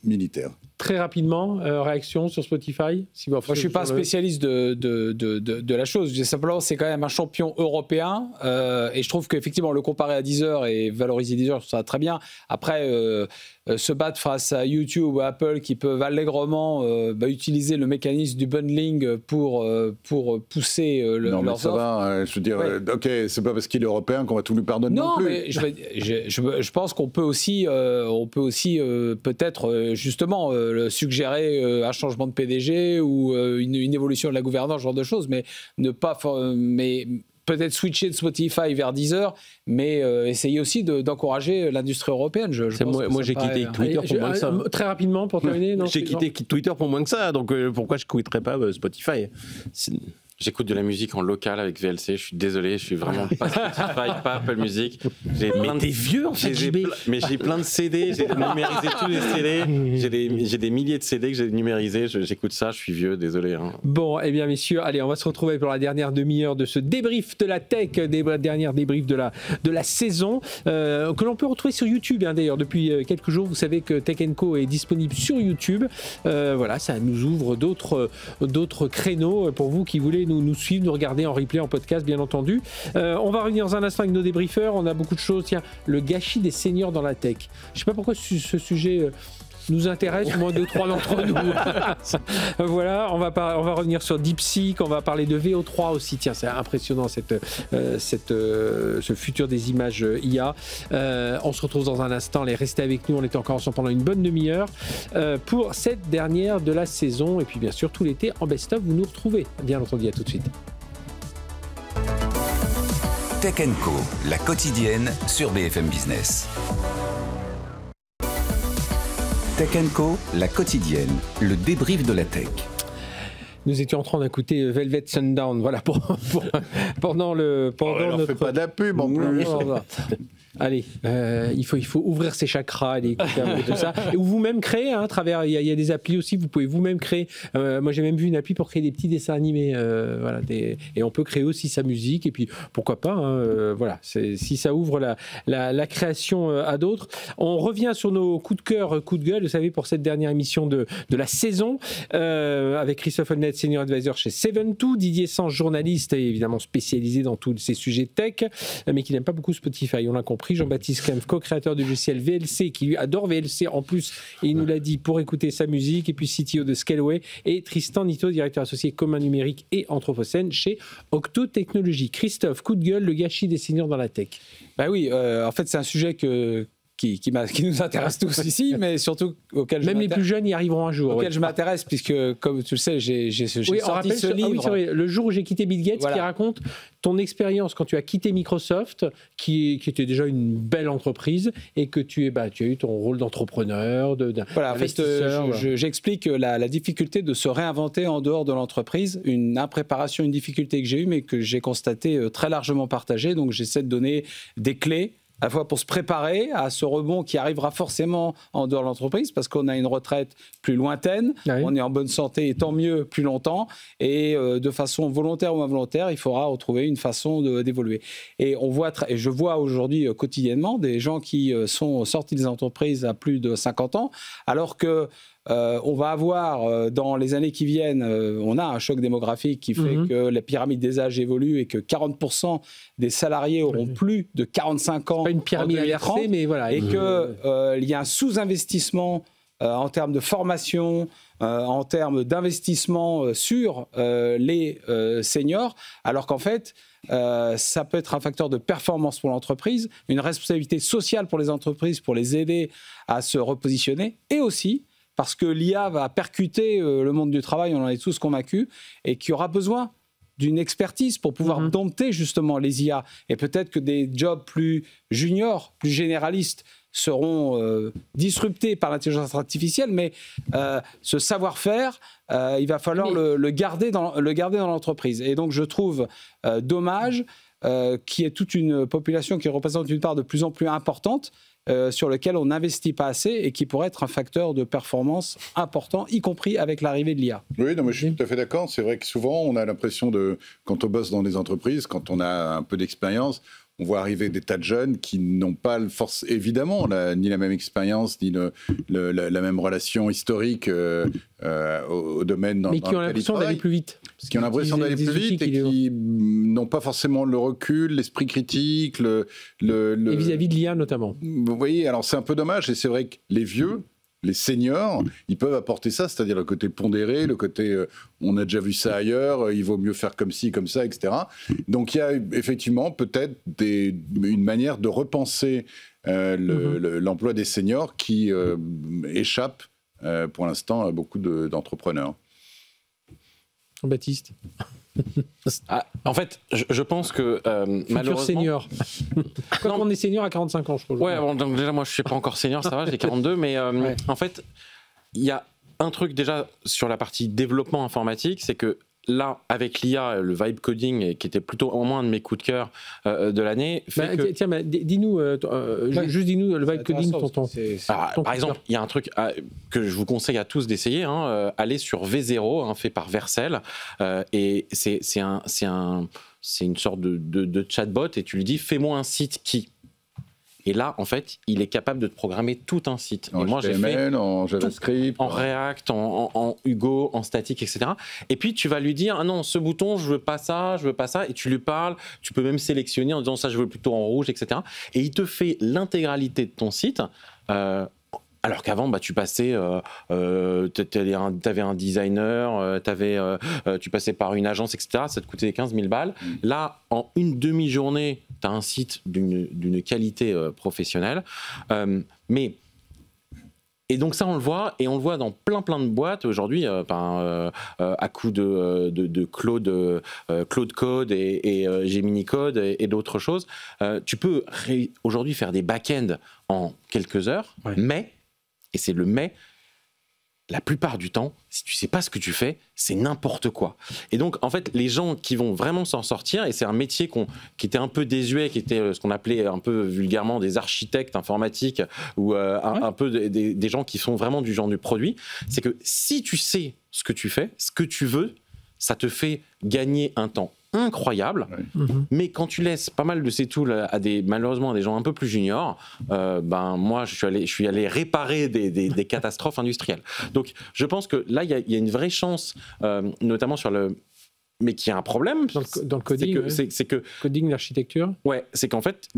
militaire. Très rapidement, réaction sur Spotify. Moi, je ne suis pas spécialiste de la chose. Simplement, c'est quand même un champion européen. Et je trouve qu'effectivement, le comparer à Deezer et valoriser Deezer, ça va très bien. Après, se battre face à YouTube ou Apple qui peuvent allègrement utiliser le mécanisme du bundling pour pousser leurs offres. Ça va, je veux dire, ok, c'est pas parce qu'il est européen qu'on va tout lui pardonner non plus. Mais je pense qu'on peut aussi, peut-être justement suggérer un changement de PDG ou une évolution de la gouvernance, ce genre de choses, mais peut-être switcher de Spotify vers Deezer, mais essayer aussi d'encourager l'industrie européenne. Moi, j'ai quitté Twitter pour moins que ça. Très rapidement, pour terminer. J'ai quitté Twitter pour moins que ça, donc pourquoi je ne quitterais pas Spotify ? J'écoute de la musique en local avec VLC, je suis désolé, je suis vraiment pas Spotify, pas Apple Music. Mais t'es vieux en fait, mais j'ai plein de CD, j'ai numérisé tous les CD, j'ai des milliers de CD que j'ai numérisés, j'écoute ça, je suis vieux, désolé. Bon, eh bien messieurs, allez, on va se retrouver pour la dernière demi-heure de ce débrief de la tech, dernière débrief de la saison, que l'on peut retrouver sur YouTube d'ailleurs depuis quelques jours. Vous savez que Tech & Co est disponible sur YouTube. Voilà, ça nous ouvre d'autres créneaux pour vous qui voulez nous suivre, nous regarder en replay, en podcast, bien entendu. On va revenir dans un instant avec nos débriefeurs. On a beaucoup de choses. Tiens, le gâchis des seniors dans la tech. Je ne sais pas pourquoi ce sujet nous intéresse, au moins 2-3 d'entre nous. Voilà, on va revenir sur DeepSeek, on va parler de VO3 aussi. Tiens, c'est impressionnant ce futur des images IA. On se retrouve dans un instant. Allez, restez avec nous. On est encore ensemble pendant une bonne demi-heure pour cette dernière de la saison. Et puis, bien sûr, tout l'été en best-of, vous nous retrouvez. Bien entendu, à tout de suite. Tech & Co, la quotidienne sur BFM Business. Tech & Co, la quotidienne, le débrief de la tech. Nous étions en train d'écouter Velvet Sundown, voilà, pendant notre... fait pas de la pub en plus. Allez, il faut ouvrir ses chakras et écouter un peu tout ça. Et vous-même créer, à travers, il y a des applis aussi, vous pouvez vous-même créer. Moi, j'ai même vu une appli pour créer des petits dessins animés. Voilà, et on peut créer aussi sa musique. Et puis, pourquoi pas, voilà, si ça ouvre la création à d'autres. On revient sur nos coups de cœur, coups de gueule, vous savez, pour cette dernière émission de la saison, avec Christophe Holnet, Senior Advisor chez Seven2, Didier Sange, journaliste et évidemment spécialisé dans tous ces sujets tech, mais qui n'aime pas beaucoup Spotify, on l'a compris. entreprise. Jean-Baptiste Kempf, co-créateur du logiciel VLC, qui lui adore VLC en plus, et il nous l'a dit pour écouter sa musique, et puis CTO de Scaleway, et Tristan Nito, directeur associé commun numérique et Anthropocène chez Octo Technologies. Christophe, coup de gueule, le gâchis des seniors dans la tech. Bah oui, en fait, c'est un sujet qui nous intéresse tous ici, mais surtout auquel même les plus jeunes y arriveront un jour. Auquel je m'intéresse, puisque, comme tu le sais, j'ai sorti ce livre. Oui, c'est vrai. Le jour où j'ai quitté Bill Gates, qui raconte ton expérience quand tu as quitté Microsoft, qui était déjà une belle entreprise, et que tu as eu ton rôle d'entrepreneur, voilà, en fait, j'explique la difficulté de se réinventer en dehors de l'entreprise, une impréparation, une difficulté que j'ai eue, mais que j'ai constaté très largement partagée. Donc, j'essaie de donner des clés à la fois pour se préparer à ce rebond qui arrivera forcément en dehors de l'entreprise, parce qu'on a une retraite plus lointaine, on est en bonne santé, et tant mieux, plus longtemps, et de façon volontaire ou involontaire, il faudra retrouver une façon d'évoluer. Et je vois aujourd'hui quotidiennement des gens qui sont sortis des entreprises à plus de 50 ans, alors que on va avoir dans les années qui viennent, on a un choc démographique qui fait que la pyramide des âges évolue et que 40% des salariés auront plus de 45 ans. Pas une pyramide inversée, mais voilà. Et qu'il y a un sous-investissement en termes de formation, en termes d'investissement sur les seniors, alors qu'en fait, ça peut être un facteur de performance pour l'entreprise, une responsabilité sociale pour les entreprises pour les aider à se repositionner, et aussi parce que l'IA va percuter le monde du travail, on en est tous convaincus, et qu'il y aura besoin d'une expertise pour pouvoir dompter justement les IA. Et peut-être que des jobs plus juniors, plus généralistes, seront disruptés par l'intelligence artificielle, mais ce savoir-faire, il va falloir le garder dans l'entreprise. Et donc je trouve dommage qu'il y ait toute une population qui représente une part de plus en plus importante, sur lequel on n'investit pas assez et qui pourrait être un facteur de performance important, y compris avec l'arrivée de l'IA. Oui, non, mais je suis tout à fait d'accord. C'est vrai que souvent, on a l'impression quand on bosse dans des entreprises, quand on a un peu d'expérience, on voit arriver des tas de jeunes qui n'ont pas évidemment ni la même expérience, ni la même relation historique au domaine dans lequel ils travaillent. Mais qui ont l'impression d'aller plus vite. Qui ont l'impression d'aller plus vite et qui n'ont pas forcément le recul, l'esprit critique. Et vis-à-vis de l'IA notamment. Vous voyez, alors c'est un peu dommage, et c'est vrai que les vieux, les seniors, ils peuvent apporter ça, c'est-à-dire le côté pondéré, le côté on a déjà vu ça ailleurs, il vaut mieux faire comme ci, comme ça, etc. Donc il y a effectivement peut-être une manière de repenser l'emploi des seniors qui échappe pour l'instant à beaucoup d'entrepreneurs. Baptiste. En fait, je pense que malheureusement... senior. Quand on est senior à 45 ans, je crois. Ouais, bon, donc déjà, moi, je ne suis pas encore senior, ça va, j'ai 42, mais en fait, il y a un truc déjà sur la partie développement informatique, c'est que là, avec l'IA, le vibe coding, qui était plutôt au moins un de mes coups de cœur de l'année, Tiens, dis-nous, juste dis-nous le vibe coding, tonton. Par exemple, il y a un truc que je vous conseille à tous d'essayer, aller sur V0, fait par Vercel, et c'est une sorte de chatbot, et tu lui dis, fais-moi un site qui... Et là, en fait, il est capable de te programmer tout un site. En HTML, en JavaScript, en React, en Hugo, en statique, etc. Et puis, tu vas lui dire, ah non, ce bouton, je veux pas ça, et tu lui parles, tu peux même sélectionner en disant ça, je veux plutôt en rouge, etc. Et il te fait l'intégralité de ton site, alors qu'avant, tu passais, t'avais un designer, tu passais par une agence, etc. Ça te coûtait 15 000 balles. Là, en une demi-journée, tu as un site d'une qualité professionnelle. Et donc ça, on le voit, et on le voit dans plein de boîtes aujourd'hui, à coup de Claude Code et Gemini Code et d'autres choses. Tu peux aujourd'hui faire des back-ends en quelques heures, mais... Et c'est le mais, la plupart du temps, si tu sais pas ce que tu fais, c'est n'importe quoi. Et donc, en fait, les gens qui vont vraiment s'en sortir, et c'est un métier qui était un peu désuet, qui était ce qu'on appelait un peu vulgairement des architectes informatiques, ou un peu des gens qui sont vraiment du genre du produit, c'est que si tu sais ce que tu fais, ce que tu veux, ça te fait gagner un temps incroyable, mais quand tu laisses pas mal de ces tools malheureusement à des gens un peu plus juniors, moi je suis allé réparer des catastrophes industrielles. Donc je pense que là il y a une vraie chance, notamment sur mais qui a un problème. Dans le coding, c'est que coding, l'architecture. Ouais, c'est qu'en fait,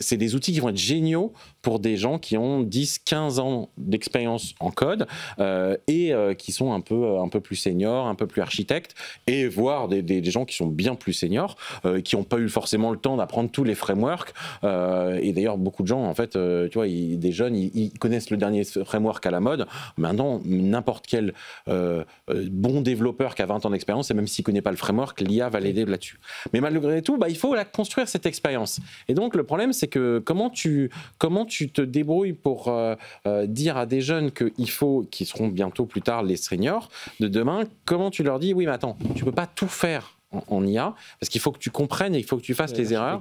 c'est des outils qui vont être géniaux pour des gens qui ont 10-15 ans d'expérience en code et qui sont un peu plus seniors, un peu plus architectes, et voire des gens qui sont bien plus seniors, qui n'ont pas eu forcément le temps d'apprendre tous les frameworks. Et d'ailleurs, beaucoup de gens, en fait, tu vois, des jeunes, ils connaissent le dernier framework à la mode. Maintenant, n'importe quel bon développeur qui a 20 ans d'expérience, et même s'il ne connaît pas le framework, l'IA va l'aider là-dessus. Mais malgré tout, il faut la construire, cette expérience. Et donc, le problème, c'est que comment tu te débrouilles pour dire à des jeunes qui seront bientôt plus tard les seniors de demain, comment tu leur dis, oui, mais attends, tu peux pas tout faire en IA, parce qu'il faut que tu comprennes et il faut que tu fasses les erreurs.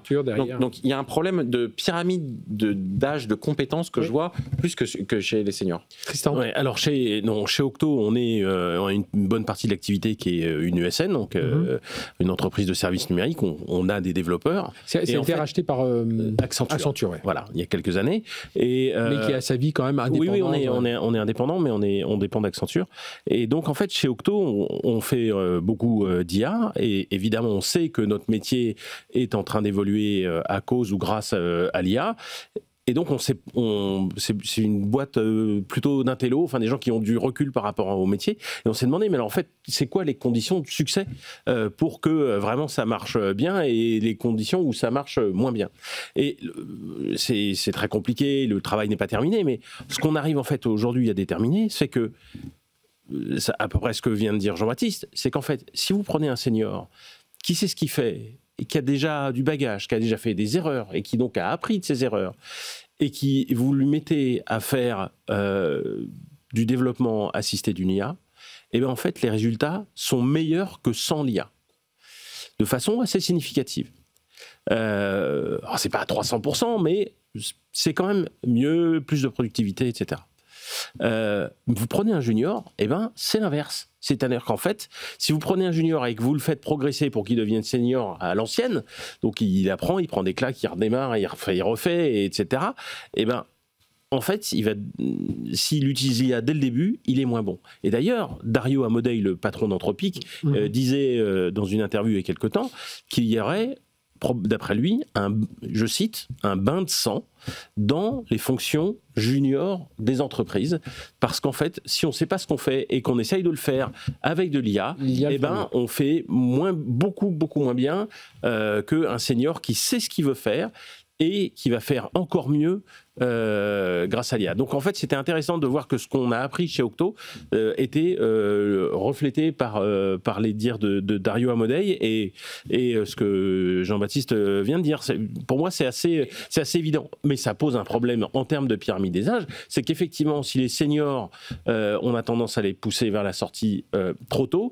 Donc il y a un problème de pyramide d'âge, de compétences que je vois plus que chez les seniors. Tristan. Ouais, alors chez Octo, on a une bonne partie de l'activité qui est une ESN, donc une entreprise de services numériques. On a des développeurs. Ça a été racheté par Accenture, ouais. Voilà, il y a quelques années. Mais qui a sa vie quand même indépendante. Oui, on est indépendant, mais on dépend d'Accenture. Et donc en fait, chez Octo, on fait beaucoup d'IA, et évidemment, on sait que notre métier est en train d'évoluer à cause ou grâce à l'IA. Et donc, c'est une boîte plutôt d'intello, enfin des gens qui ont du recul par rapport au métier. Et on s'est demandé, mais alors en fait, c'est quoi les conditions de succès pour que vraiment ça marche bien et les conditions où ça marche moins bien. Et c'est très compliqué, le travail n'est pas terminé, mais ce qu'on arrive en fait aujourd'hui à déterminer, c'est que c'est à peu près ce que vient de dire Jean-Baptiste, c'est qu'en fait, si vous prenez un senior qui sait ce qu'il fait, et qui a déjà du bagage, qui a déjà fait des erreurs, et qui donc a appris de ses erreurs, et qui vous lui mettez à faire du développement assisté d'une IA, et bien en fait, les résultats sont meilleurs que sans l'IA, de façon assez significative. Alors c'est pas à 300%, mais c'est quand même mieux, plus de productivité, etc. Vous prenez un junior, et ben c'est l'inverse. C'est-à-dire qu'en fait, si vous prenez un junior et que vous le faites progresser pour qu'il devienne senior à l'ancienne, donc il apprend, il prend des claques, il redémarre, il refait, etc. Et ben en fait, s'il utilise l'IA dès le début, il est moins bon. Et d'ailleurs, Dario Amodei, le patron d'Anthropic, disait dans une interview il y a quelque temps qu'il y aurait, d'après lui, je cite, un bain de sang dans les fonctions juniors des entreprises, parce qu'en fait, si on ne sait pas ce qu'on fait et qu'on essaye de le faire avec de l'IA, eh ben, on fait beaucoup moins bien qu'un senior qui sait ce qu'il veut faire et qui va faire encore mieux grâce à l'IA. Donc en fait, c'était intéressant de voir que ce qu'on a appris chez Octo était reflété par les dires de Dario Amodei et ce que Jean-Baptiste vient de dire. Pour moi, c'est assez évident. Mais ça pose un problème en termes de pyramide des âges. C'est qu'effectivement, si les seniors, on a tendance à les pousser vers la sortie trop tôt,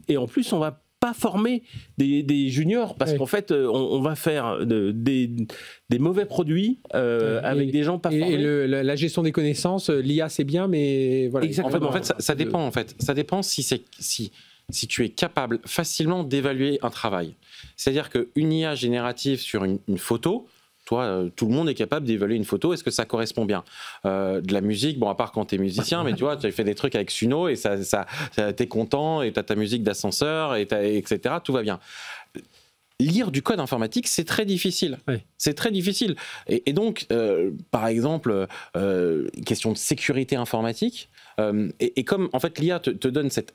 et en plus, on va pas former des juniors, parce qu'en fait, on va faire des mauvais produits avec des gens pas formés. Et la gestion des connaissances, l'IA c'est bien, mais voilà. Exactement. En fait, ça dépend. En fait, ça dépend si tu es capable facilement d'évaluer un travail. C'est-à-dire qu'une IA générative sur une photo, tout le monde est capable d'évaluer une photo. Est-ce que ça correspond bien? De la musique, bon, à part quand tu es musicien, mais tu vois, tu as fait des trucs avec Suno et t'es content et tu as ta musique d'ascenseur, etc. Tout va bien. Lire du code informatique, c'est très difficile. Oui. C'est très difficile. Et donc, par exemple, question de sécurité informatique, et comme en fait l'IA te donne cette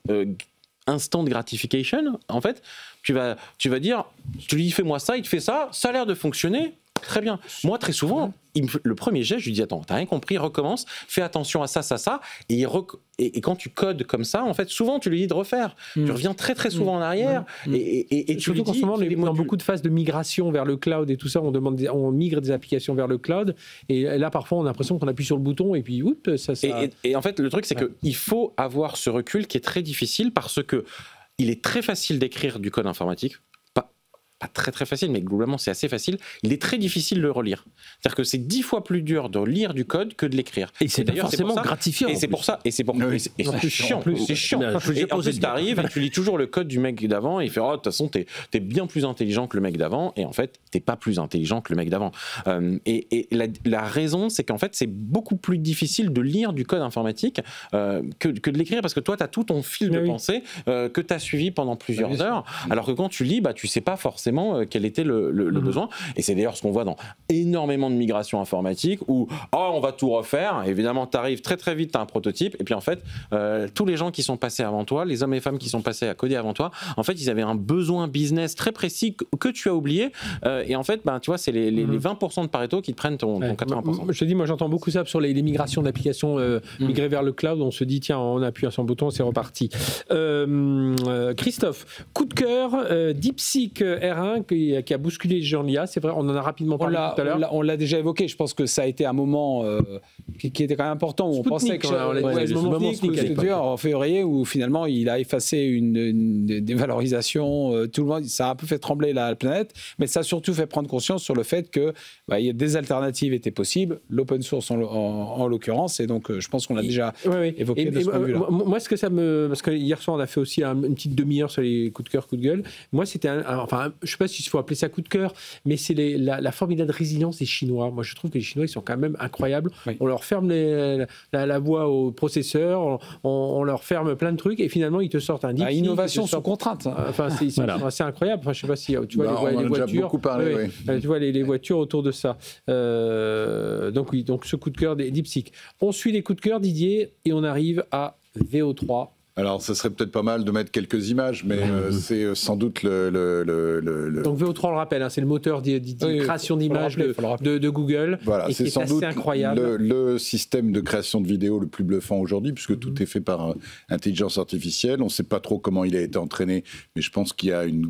instant gratification, en fait, tu vas dire, tu lui dis fais-moi ça, il te fait ça, ça a l'air de fonctionner. Très bien. Moi, très souvent, le premier geste, je lui dis attends, t'as rien compris, recommence, fais attention à ça, et quand tu codes comme ça, en fait, souvent tu lui dis de refaire. Tu reviens très souvent en arrière, et surtout qu'en ce moment, dans beaucoup de phases de migration vers le cloud et tout ça, on migre des applications vers le cloud, et là parfois on a l'impression qu'on appuie sur le bouton et puis ça. Et en fait, le truc c'est qu'il faut avoir ce recul qui est très difficile parce que il est très facile d'écrire du code informatique. pas très très facile, mais globalement c'est assez facile, il est très difficile de relire. C'est-à-dire que c'est 10 fois plus dur de lire du code que de l'écrire. Et c'est d'ailleurs forcément gratifiant. Et c'est pour ça, et c'est chiant. C'est chiant. Et en plus, t'arrives et tu lis toujours le code du mec d'avant et il fait, oh, de toute façon, t'es bien plus intelligent que le mec d'avant, et en fait, t'es pas plus intelligent que le mec d'avant. Et la raison, c'est qu'en fait, c'est beaucoup plus difficile de lire du code informatique que de l'écrire, parce que toi, t'as tout ton fil de pensée que t'as suivi pendant plusieurs heures, alors que quand tu lis, bah, tu sais pas forcément quel était le besoin. Et c'est d'ailleurs ce qu'on voit dans énormément de migrations informatiques où, on va tout refaire. Évidemment, t'arrives très très vite, t'as un prototype, et puis en fait, tous les gens qui sont passés avant toi, les hommes et femmes qui sont passés à coder avant toi, en fait, ils avaient un besoin business très précis que tu as oublié. Et en fait, ben, tu vois, c'est les 20% de Pareto qui te prennent ton 80%. Je te dis, moi, j'entends beaucoup ça sur les migrations d'applications migrées vers le cloud. On se dit, tiens, on appuie sur un bouton, c'est reparti. Christophe, coup de cœur, DeepSeek R1 qui a bousculé les gens de l'IA. C'est vrai, on en a rapidement parlé tout à l'heure. On l'a déjà évoqué. Je pense que ça a été un moment qui était quand même important, où on pensait que en février, où finalement il a effacé une dévalorisation, tout le monde, ça a un peu fait trembler la planète, mais ça a surtout fait prendre conscience sur le fait que il y a des alternatives étaient possibles, l'open source en l'occurrence, et donc je pense qu'on l'a déjà évoqué de ce point de vue-là. Moi, ce que ça me, parce que hier soir on a fait aussi une petite demi-heure sur les coups de cœur, coups de gueule. Moi, c'était enfin, je sais pas s'il faut appeler ça coup de cœur, mais c'est la formidable résilience des Chinois. Moi, je trouve que les Chinois, ils sont quand même incroyables. Oui. On leur ferme la voie au processeur, on leur ferme plein de trucs, et finalement, ils te sortent un DeepSeek. Innovation sous contrainte. Enfin, c'est assez incroyable. Enfin, je sais pas si tu vois les voitures. Déjà beaucoup parlé, tu vois les voitures autour de ça. Donc oui, donc ce coup de cœur des DeepSeek. On suit les coups de cœur, Didier, et on arrive à VO3. Alors, ça serait peut-être pas mal de mettre quelques images, mais c'est sans doute Donc VO3, on le rappelle, c'est le moteur de création d'images de Google. Voilà, c'est sans doute incroyable. Le système de création de vidéos le plus bluffant aujourd'hui, puisque tout est fait par intelligence artificielle. On ne sait pas trop comment il a été entraîné, mais je pense qu'il y a une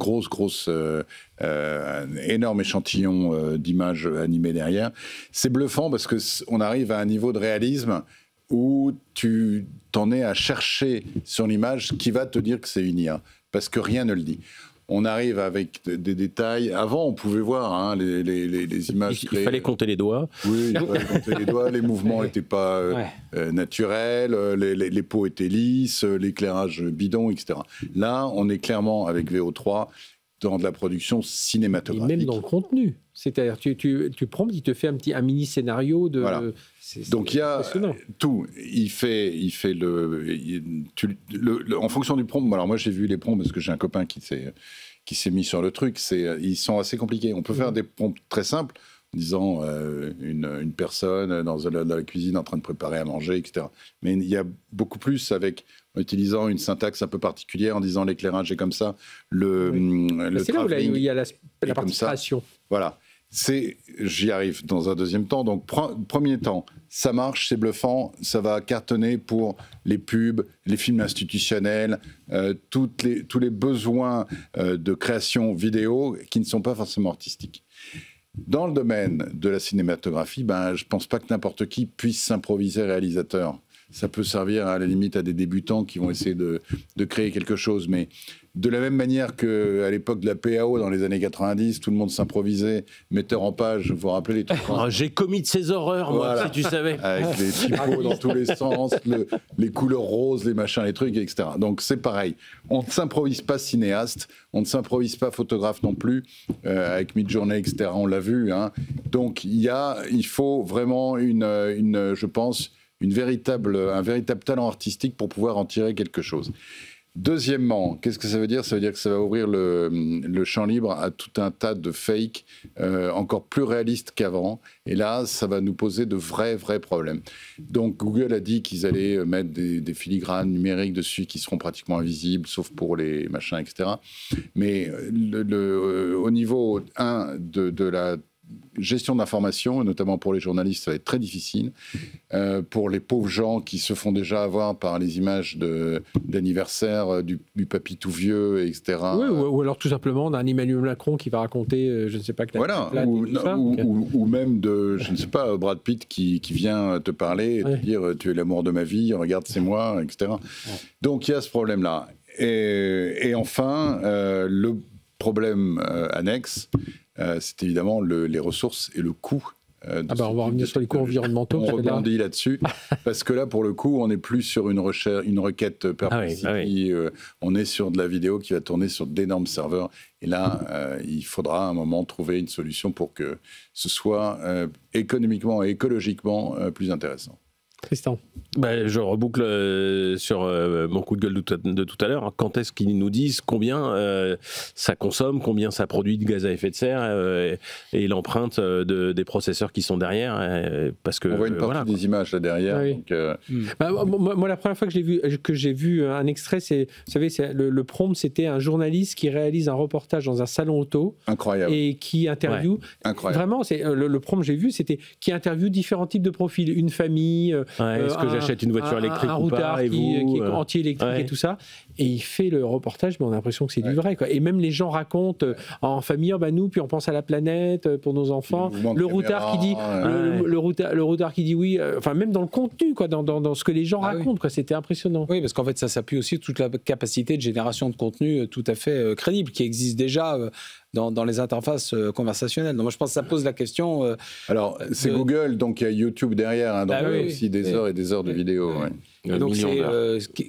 un énorme échantillon d'images animées derrière. C'est bluffant parce qu'on arrive à un niveau de réalisme où tu t'en es à chercher sur l'image qui va te dire que c'est une IA, parce que rien ne le dit. On arrive avec des détails. Avant, on pouvait voir les images créées. Il fallait compter les doigts. Oui, il fallait compter les doigts. Les mouvements n'étaient pas naturels. Les peaux étaient lisses, l'éclairage bidon, etc. Là, on est clairement, avec VO3, dans de la production cinématographique. Et même dans le contenu. C'est-à-dire, tu promptes, il te fait un mini scénario de... Voilà. Donc il y a tout. Il fait en fonction du prompt. Alors moi j'ai vu les prompts parce que j'ai un copain qui s'est mis sur le truc. Ils sont assez compliqués. On peut faire des prompts très simples en disant une personne dans la cuisine en train de préparer à manger, etc. Mais il y a beaucoup plus en utilisant une syntaxe un peu particulière, en disant l'éclairage est comme ça, c'est là où il y a la partie création. Voilà. J'y arrive dans un deuxième temps. Donc, premier temps, ça marche, c'est bluffant, ça va cartonner pour les pubs, les films institutionnels, tous les besoins de création vidéo qui ne sont pas forcément artistiques. Dans le domaine de la cinématographie, je ne pense pas que n'importe qui puisse s'improviser réalisateur. Ça peut servir à la limite à des débutants qui vont essayer de créer quelque chose, mais de la même manière qu'à l'époque de la PAO dans les années 90, tout le monde s'improvisait, metteur en page, vous vous rappelez les trucs. J'ai commis de ces horreurs, moi, si tu savais. Avec les typos dans tous les sens, les couleurs roses, les machins, les trucs, etc. Donc c'est pareil. On ne s'improvise pas cinéaste, on ne s'improvise pas photographe non plus, avec Midjourney, etc. On l'a vu. Hein. Donc il faut vraiment je pense, un véritable talent artistique pour pouvoir en tirer quelque chose. Deuxièmement, qu'est-ce que ça veut dire ? Ça veut dire que ça va ouvrir le champ libre à tout un tas de fakes encore plus réalistes qu'avant. Et là, ça va nous poser de vrais problèmes. Donc Google a dit qu'ils allaient mettre des filigranes numériques dessus qui seront pratiquement invisibles, sauf pour les machins, etc. Mais au niveau 1 de la gestion d'information, notamment pour les journalistes, ça va être très difficile. Pour les pauvres gens qui se font déjà avoir par les images d'anniversaire du papy tout vieux, etc. Oui, ou alors tout simplement d'un Emmanuel Macron qui va raconter, je ne sais pas, que voilà, ou même de, je ne sais pas, Brad Pitt qui vient te parler et te dire « tu es l'amour de ma vie, regarde, c'est moi », etc. Donc il y a ce problème-là. Et enfin, problème annexe, c'est évidemment les ressources et le coût. On va revenir sur les coûts environnementaux. On rebondit là-dessus, parce que là, pour le coup, on n'est plus sur une requête Perplexity, on est sur de la vidéo qui va tourner sur d'énormes serveurs. Et là, il faudra à un moment trouver une solution pour que ce soit économiquement et écologiquement plus intéressant. Tristan. Je reboucle sur mon coup de gueule de tout à l'heure. Quand est-ce qu'ils nous disent combien ça consomme, combien ça produit de gaz à effet de serre et l'empreinte des processeurs qui sont derrière, parce que on voit une partie des images là derrière. Oui. Donc, moi, la première fois que j'ai vu un extrait, vous savez, le prompt, c'était un journaliste qui réalise un reportage dans un salon auto. Incroyable. Et qui interviewe. Incroyable. Vraiment, le prompt que j'ai vu, c'était qui interviewe différents types de profils, une famille. Est-ce que j'achète une voiture électrique ou pas, qui est anti-électrique et tout ça, et il fait le reportage, mais on a l'impression que c'est du vrai, quoi. Et même les gens racontent en famille, nous, puis on pense à la planète pour nos enfants. Le routard qui dit, le routard qui dit oui. Enfin, même dans le contenu, quoi, dans ce que les gens racontent, quoi. C'était impressionnant. Oui, parce qu'en fait, ça s'appuie aussi sur toute la capacité de génération de contenu tout à fait crédible qui existe déjà. Dans les interfaces conversationnelles. Donc moi, je pense que ça pose la question... Alors, c'est Google, donc il y a YouTube derrière, donc il y a aussi des heures et des heures de vidéos. Donc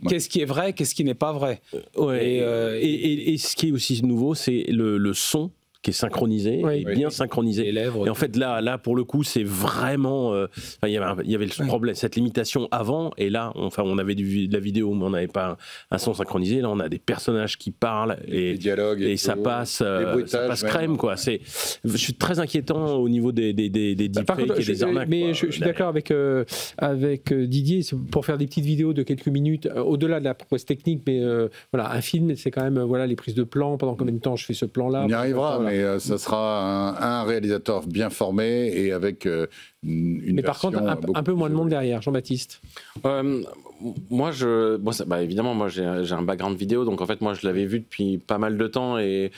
qu'est-ce qui est vrai, qu'est-ce qui n'est pas vrai. Et ce qui est aussi nouveau, c'est le son qui est synchronisé, bien synchronisé. Et en fait, là, pour le coup, c'est vraiment... il y avait le problème, cette limitation avant, et là, on avait de la vidéo, mais on n'avait pas un son synchronisé. Là, on a des personnages qui parlent, et dialogues, et ça passe crème, quoi. Je suis très inquiétant au niveau des deepfakes et des arnaques. Mais je suis d'accord avec Didier, pour faire des petites vidéos de quelques minutes, au-delà de la prouesse technique, mais un film, c'est quand même les prises de plan, pendant combien de temps je fais ce plan-là. On y arrivera, mais ça sera un réalisateur bien formé et avec une mais par contre, un peu moins de monde derrière. Jean-Baptiste. Moi, évidemment, moi j'ai un background vidéo, donc en fait, moi je l'avais vu depuis pas mal de temps et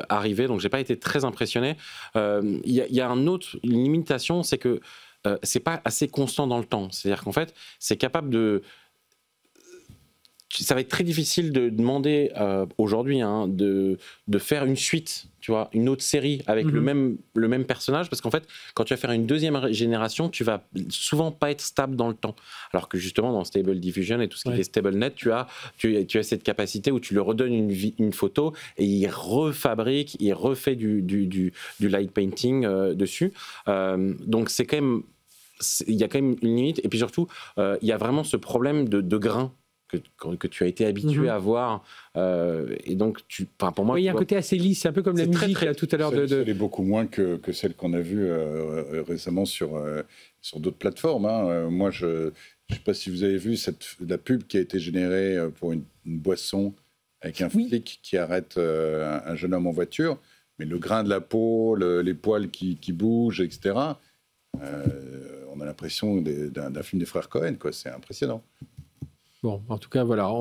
arrivé, donc j'ai pas été très impressionné. Il y a une limitation, c'est que c'est pas assez constant dans le temps. C'est-à-dire qu'en fait, c'est capable de... Ça va être très difficile de demander aujourd'hui de faire une suite, tu vois, une autre série avec le même personnage, parce qu'en fait, quand tu vas faire une deuxième génération, tu vas souvent pas être stable dans le temps. Alors que justement, dans Stable Diffusion et tout ce qui est StableNet, tu as cette capacité où tu lui redonnes une photo et il refabrique, il refait du light painting dessus. Donc c'est quand même... Il y a quand même une limite. Et puis surtout, il y a vraiment ce problème de grain que tu as été habitué à voir, et donc pour moi, il y a un côté assez lisse, c'est un peu comme la musique là, tout à l'heure. Elle est beaucoup moins que celle qu'on a vue récemment sur d'autres plateformes. Moi, je ne sais pas si vous avez vu la pub qui a été générée pour une boisson avec un flic qui arrête un jeune homme en voiture, mais le grain de la peau, les poils qui bougent, etc. On a l'impression d'un film des frères Cohen, quoi. C'est impressionnant. Bon, en tout cas, voilà,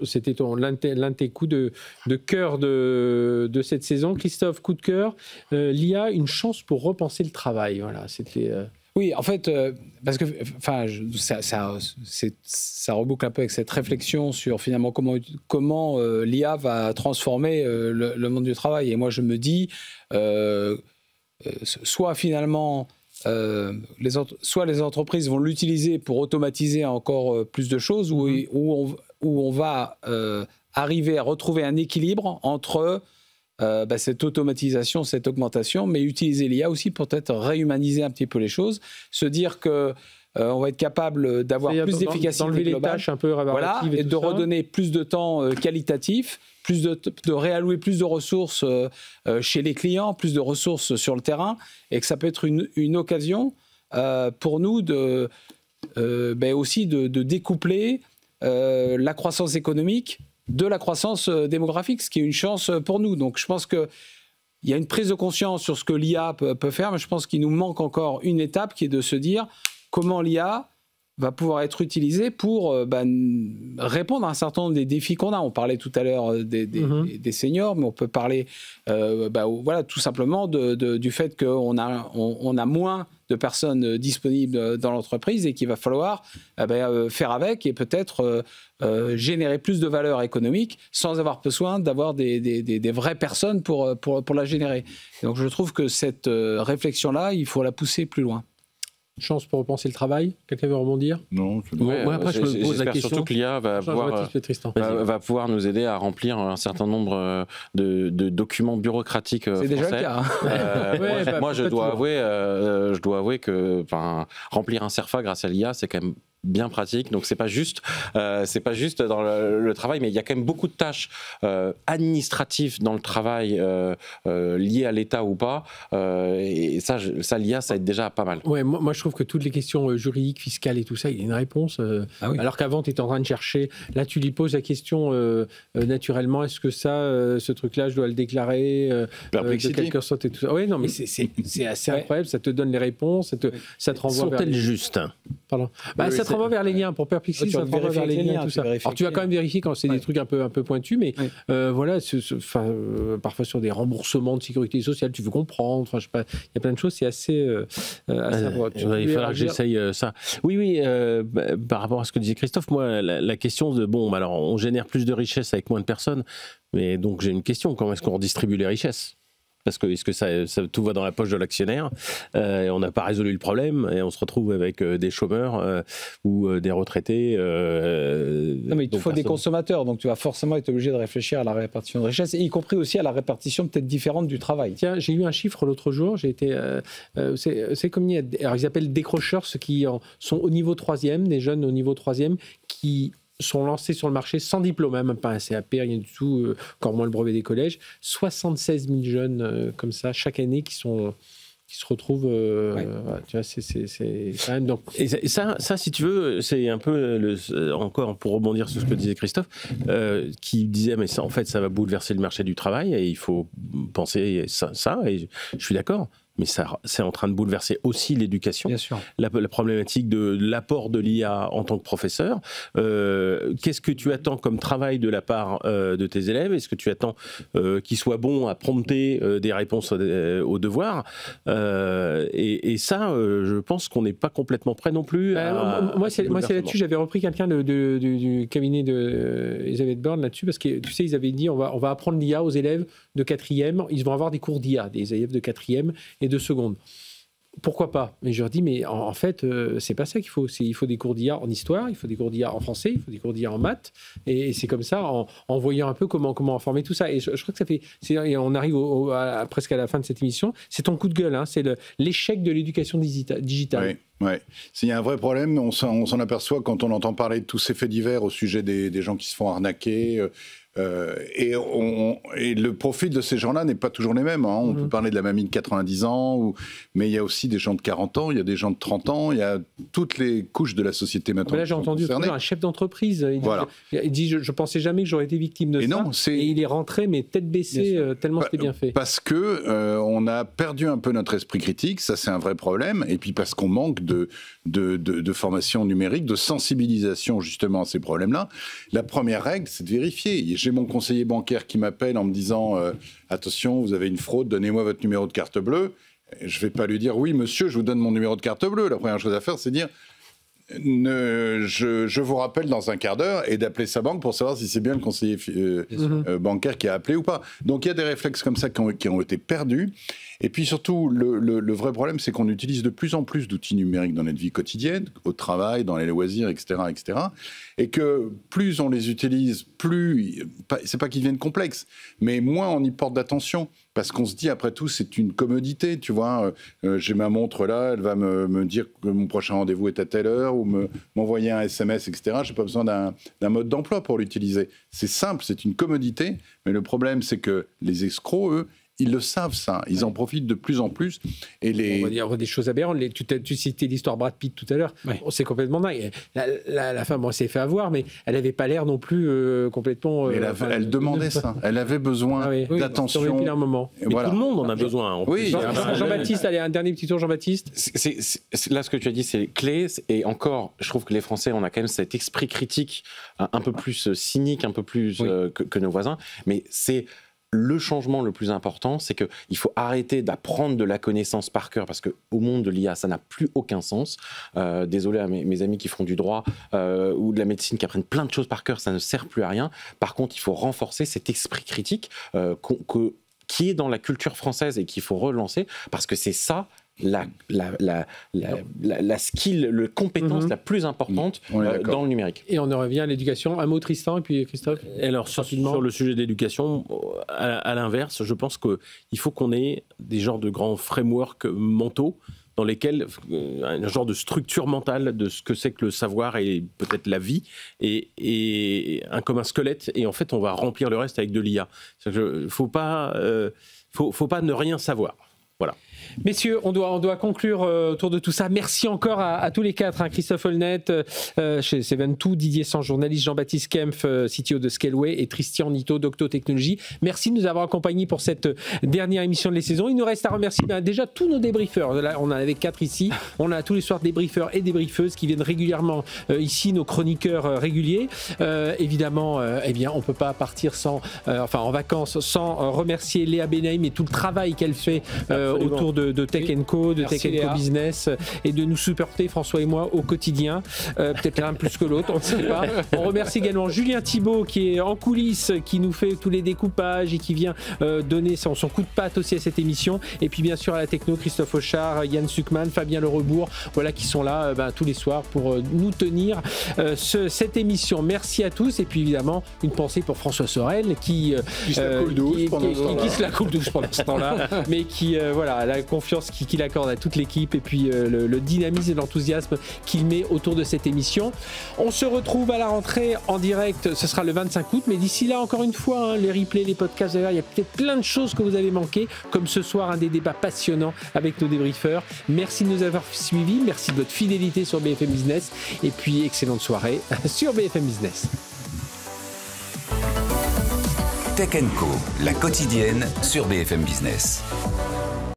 c'était l'un de tes coups de cœur de cette saison. Christophe, coup de cœur, l'IA, une chance pour repenser le travail. Voilà, c'était... Oui, en fait, parce que ça reboucle un peu avec cette réflexion sur finalement comment l'IA va transformer le monde du travail. Et moi, je me dis, soit finalement... soit les entreprises vont l'utiliser pour automatiser encore plus de choses, où on va arriver à retrouver un équilibre entre cette automatisation, cette augmentation, mais utiliser l'IA aussi pour peut-être réhumaniser un petit peu les choses, se dire que on va être capable d'avoir plus d'efficacité globale, tâches un peu rébaratives, et de redonner plus de temps qualitatif, de réallouer plus de ressources chez les clients, plus de ressources sur le terrain, et que ça peut être une occasion pour nous aussi de découpler la croissance économique de la croissance démographique, ce qui est une chance pour nous. Donc je pense qu'il y a une prise de conscience sur ce que l'IA peut faire, mais je pense qu'il nous manque encore une étape qui est de se dire comment l'IA va pouvoir être utilisé pour répondre à un certain nombre des défis qu'on a. On parlait tout à l'heure des seniors, mais on peut parler voilà, tout simplement du fait qu'on a moins de personnes disponibles dans l'entreprise et qu'il va falloir faire avec et peut-être générer plus de valeur économique sans avoir besoin d'avoir des vraies personnes pour la générer. Et donc je trouve que cette réflexion-là, il faut la pousser plus loin. Chance pour repenser le travail. Quelqu'un veut rebondir? Non. Ouais, moi, après, je me pose la question. Surtout que l'IA va pouvoir nous aider à remplir un certain nombre de documents bureaucratiques français. C'est déjà le cas. Moi, je dois avouer que remplir un CERFA grâce à l'IA, c'est quand même bien pratique. Donc c'est pas juste dans le travail, mais il y a quand même beaucoup de tâches administratives dans le travail liées à l'État ou pas. Et ça l'IA, ça aide déjà pas mal. Ouais, moi je trouve que toutes les questions juridiques, fiscales et tout ça, il y a une réponse. Alors qu'avant tu étais en train de chercher. Là tu lui poses la question naturellement. Est-ce que ce truc-là, je dois le déclarer de quelque sorte et tout ça. Oui, non, mais c'est assez incroyable. Ça te donne les réponses. Ça te renvoie Sont-elles justes? Pardon. Ça te renvoie vers les liens. Pour Perplexity, ça te renvoie vers les liens et tout ça. Alors tu vas quand même vérifier quand c'est des trucs un peu pointus, mais voilà, parfois sur des remboursements de sécurité sociale, tu veux comprendre. Enfin, je sais pas, il y a plein de choses, c'est assez à savoir. Il va falloir que j'essaye ça. Oui, par rapport à ce que disait Christophe, moi, la question de alors on génère plus de richesses avec moins de personnes, mais donc j'ai une question, comment est-ce qu'on redistribue les richesses? Parce que est-ce que ça tout va dans la poche de l'actionnaire et on n'a pas résolu le problème et on se retrouve avec des chômeurs ou des retraités. Non, mais il te faut des consommateurs, donc tu vas forcément être obligé de réfléchir à la répartition de richesse, y compris aussi à la répartition peut-être différente du travail. Tiens, j'ai eu un chiffre l'autre jour, c'est comme alors ils appellent décrocheurs, ceux qui sont au niveau 3e, des jeunes au niveau 3e, qui sont lancés sur le marché sans diplôme, même pas un CAP, rien du tout, encore moins le brevet des collèges. 76 000 jeunes comme ça, chaque année, qui se retrouvent... tu vois, c'est quand même... Donc... Et ça, si tu veux, c'est un peu, encore pour rebondir sur ce que disait Christophe, qui disait, mais ça, en fait, ça va bouleverser le marché du travail et il faut penser ça et je suis d'accord. Mais ça, c'est en train de bouleverser aussi l'éducation. Bien sûr. La problématique de l'apport de l'IA en tant que professeur. Qu'est-ce que tu attends comme travail de la part de tes élèves? Est-ce que tu attends qu'ils soient bons à prompter des réponses aux devoirs? Et ça, je pense qu'on n'est pas complètement prêt non plus. Moi, c'est là-dessus, j'avais repris quelqu'un du cabinet d'Elisabeth Borne là-dessus, parce que tu sais, ils avaient dit on va apprendre l'IA aux élèves de 4e. Ils vont avoir des cours d'IA, des élèves de 4e et de seconde. Pourquoi pas? Mais je leur dis, mais en fait, c'est pas ça qu'il faut. Il faut des cours d'IA en histoire, il faut des cours d'IA en français, il faut des cours d'IA en maths. Et c'est comme ça, en voyant un peu comment informer tout ça. Et je crois que ça fait... Et on arrive presque à la fin de cette émission. C'est ton coup de gueule, hein, c'est l'échec de l'éducation digitale. Oui. S'il y a un vrai problème, on s'en aperçoit quand on entend parler de tous ces faits divers au sujet des gens qui se font arnaquer. Et le profil de ces gens-là n'est pas toujours les mêmes. Hein. On peut parler de la mamie de 90 ans, mais il y a aussi des gens de 40 ans, il y a des gens de 30 ans, il y a toutes les couches de la société maintenant. Là, j'ai entendu un chef d'entreprise. Il dit je ne pensais jamais que j'aurais été victime de ça. Et il est rentré, mais tête baissée, tellement c'était bien fait. Parce qu'on a perdu un peu notre esprit critique, ça c'est un vrai problème. Et puis parce qu'on manque de formation numérique, de sensibilisation justement à ces problèmes-là. La première règle, c'est de vérifier. J'ai mon conseiller bancaire qui m'appelle en me disant attention, vous avez une fraude, donnez-moi votre numéro de carte bleue. Je ne vais pas lui dire oui, monsieur, je vous donne mon numéro de carte bleue. La première chose à faire, c'est dire je vous rappelle dans un quart d'heure et d'appeler sa banque pour savoir si c'est bien le conseiller bancaire qui a appelé ou pas. Donc il y a des réflexes comme ça qui ont été perdus. Et puis surtout, le vrai problème, c'est qu'on utilise de plus en plus d'outils numériques dans notre vie quotidienne, au travail, dans les loisirs, etc., etc. Et que plus on les utilise, plus, c'est pas qu'ils deviennent complexes, mais moins on y porte d'attention. Parce qu'on se dit, après tout, c'est une commodité, tu vois. J'ai ma montre là, elle va me dire que mon prochain rendez-vous est à telle heure, ou m'envoyer un SMS, etc. J'ai pas besoin d'un mode d'emploi pour l'utiliser. C'est simple, c'est une commodité, mais le problème, c'est que les escrocs, eux, ils le savent ça, ils en profitent de plus en plus. Et On va dire des choses aberrantes. Tu citais l'histoire Brad Pitt tout à l'heure. C'est complètement dingue. La femme, on s'est fait avoir, mais elle n'avait pas l'air non plus complètement. Elle demandait ça. Elle avait besoin d'attention. Depuis un moment. Mais tout le monde en a besoin. Oui. Jean-Baptiste, allez, un dernier petit tour, Jean-Baptiste. Là, ce que tu as dit, c'est clé. Et encore, je trouve que les Français, on a quand même cet esprit critique un peu plus cynique, un peu plus que nos voisins. Mais c'est le changement le plus important, c'est qu'il faut arrêter d'apprendre de la connaissance par cœur, parce qu'au monde de l'IA, ça n'a plus aucun sens. Désolé à mes amis qui font du droit ou de la médecine, qui apprennent plein de choses par cœur, ça ne sert plus à rien. Par contre, il faut renforcer cet esprit critique qui est dans la culture française et qu'il faut relancer, parce que c'est ça la skill, la compétence la plus importante dans le numérique. Et on en revient à l'éducation. Un mot, Tristan, et puis Christophe. Alors, sur le sujet de l'éducation, à l'inverse, je pense qu'il faut qu'on ait des genres de grands frameworks mentaux dans lesquels un genre de structure mentale de ce que c'est que le savoir et peut-être la vie, et comme un squelette, et en fait, on va remplir le reste avec de l'IA. Faut pas ne rien savoir. Voilà. Messieurs, on doit conclure autour de tout ça. Merci encore à tous les quatre, Christophe Holnet chez Seven2, Didier Sans, journaliste, Jean-Baptiste Kempf, CTO de Scaleway, et Tristan Nitto d'Octo Technologies. Merci de nous avoir accompagnés pour cette dernière émission de la saison. Il nous reste à remercier déjà tous nos débriefeurs. Là, on en avait 4 ici. On a tous les soirs des débriefeurs et débriefeuses qui viennent régulièrement ici, nos chroniqueurs réguliers. Évidemment, on ne peut pas partir en vacances sans remercier Léa Benaïm et tout le travail qu'elle fait autour de Tech & Co, de Tech & Co Business, et de nous supporter, François et moi, au quotidien. Peut-être l'un plus que l'autre, on ne sait pas. On remercie également Julien Thibault qui est en coulisses, qui nous fait tous les découpages et qui vient donner son coup de patte aussi à cette émission. Et puis bien sûr à la techno, Christophe Auchard, Yann Suckman, Fabien Lerebourg, voilà, qui sont là tous les soirs pour nous tenir cette émission. Merci à tous, et puis évidemment une pensée pour François Sorel qui se la coule douce pendant ce temps-là, mais qui la confiance qu'il accorde à toute l'équipe, et puis le dynamisme et l'enthousiasme qu'il met autour de cette émission. On se retrouve à la rentrée en direct, ce sera le 25 août, mais d'ici là, encore une fois, les replays, les podcasts, il y a peut-être plein de choses que vous avez manquées, comme ce soir, un des débats passionnants avec nos débriefeurs. Merci de nous avoir suivis, merci de votre fidélité sur BFM Business, et puis excellente soirée sur BFM Business. Tech & Co, la quotidienne sur BFM Business.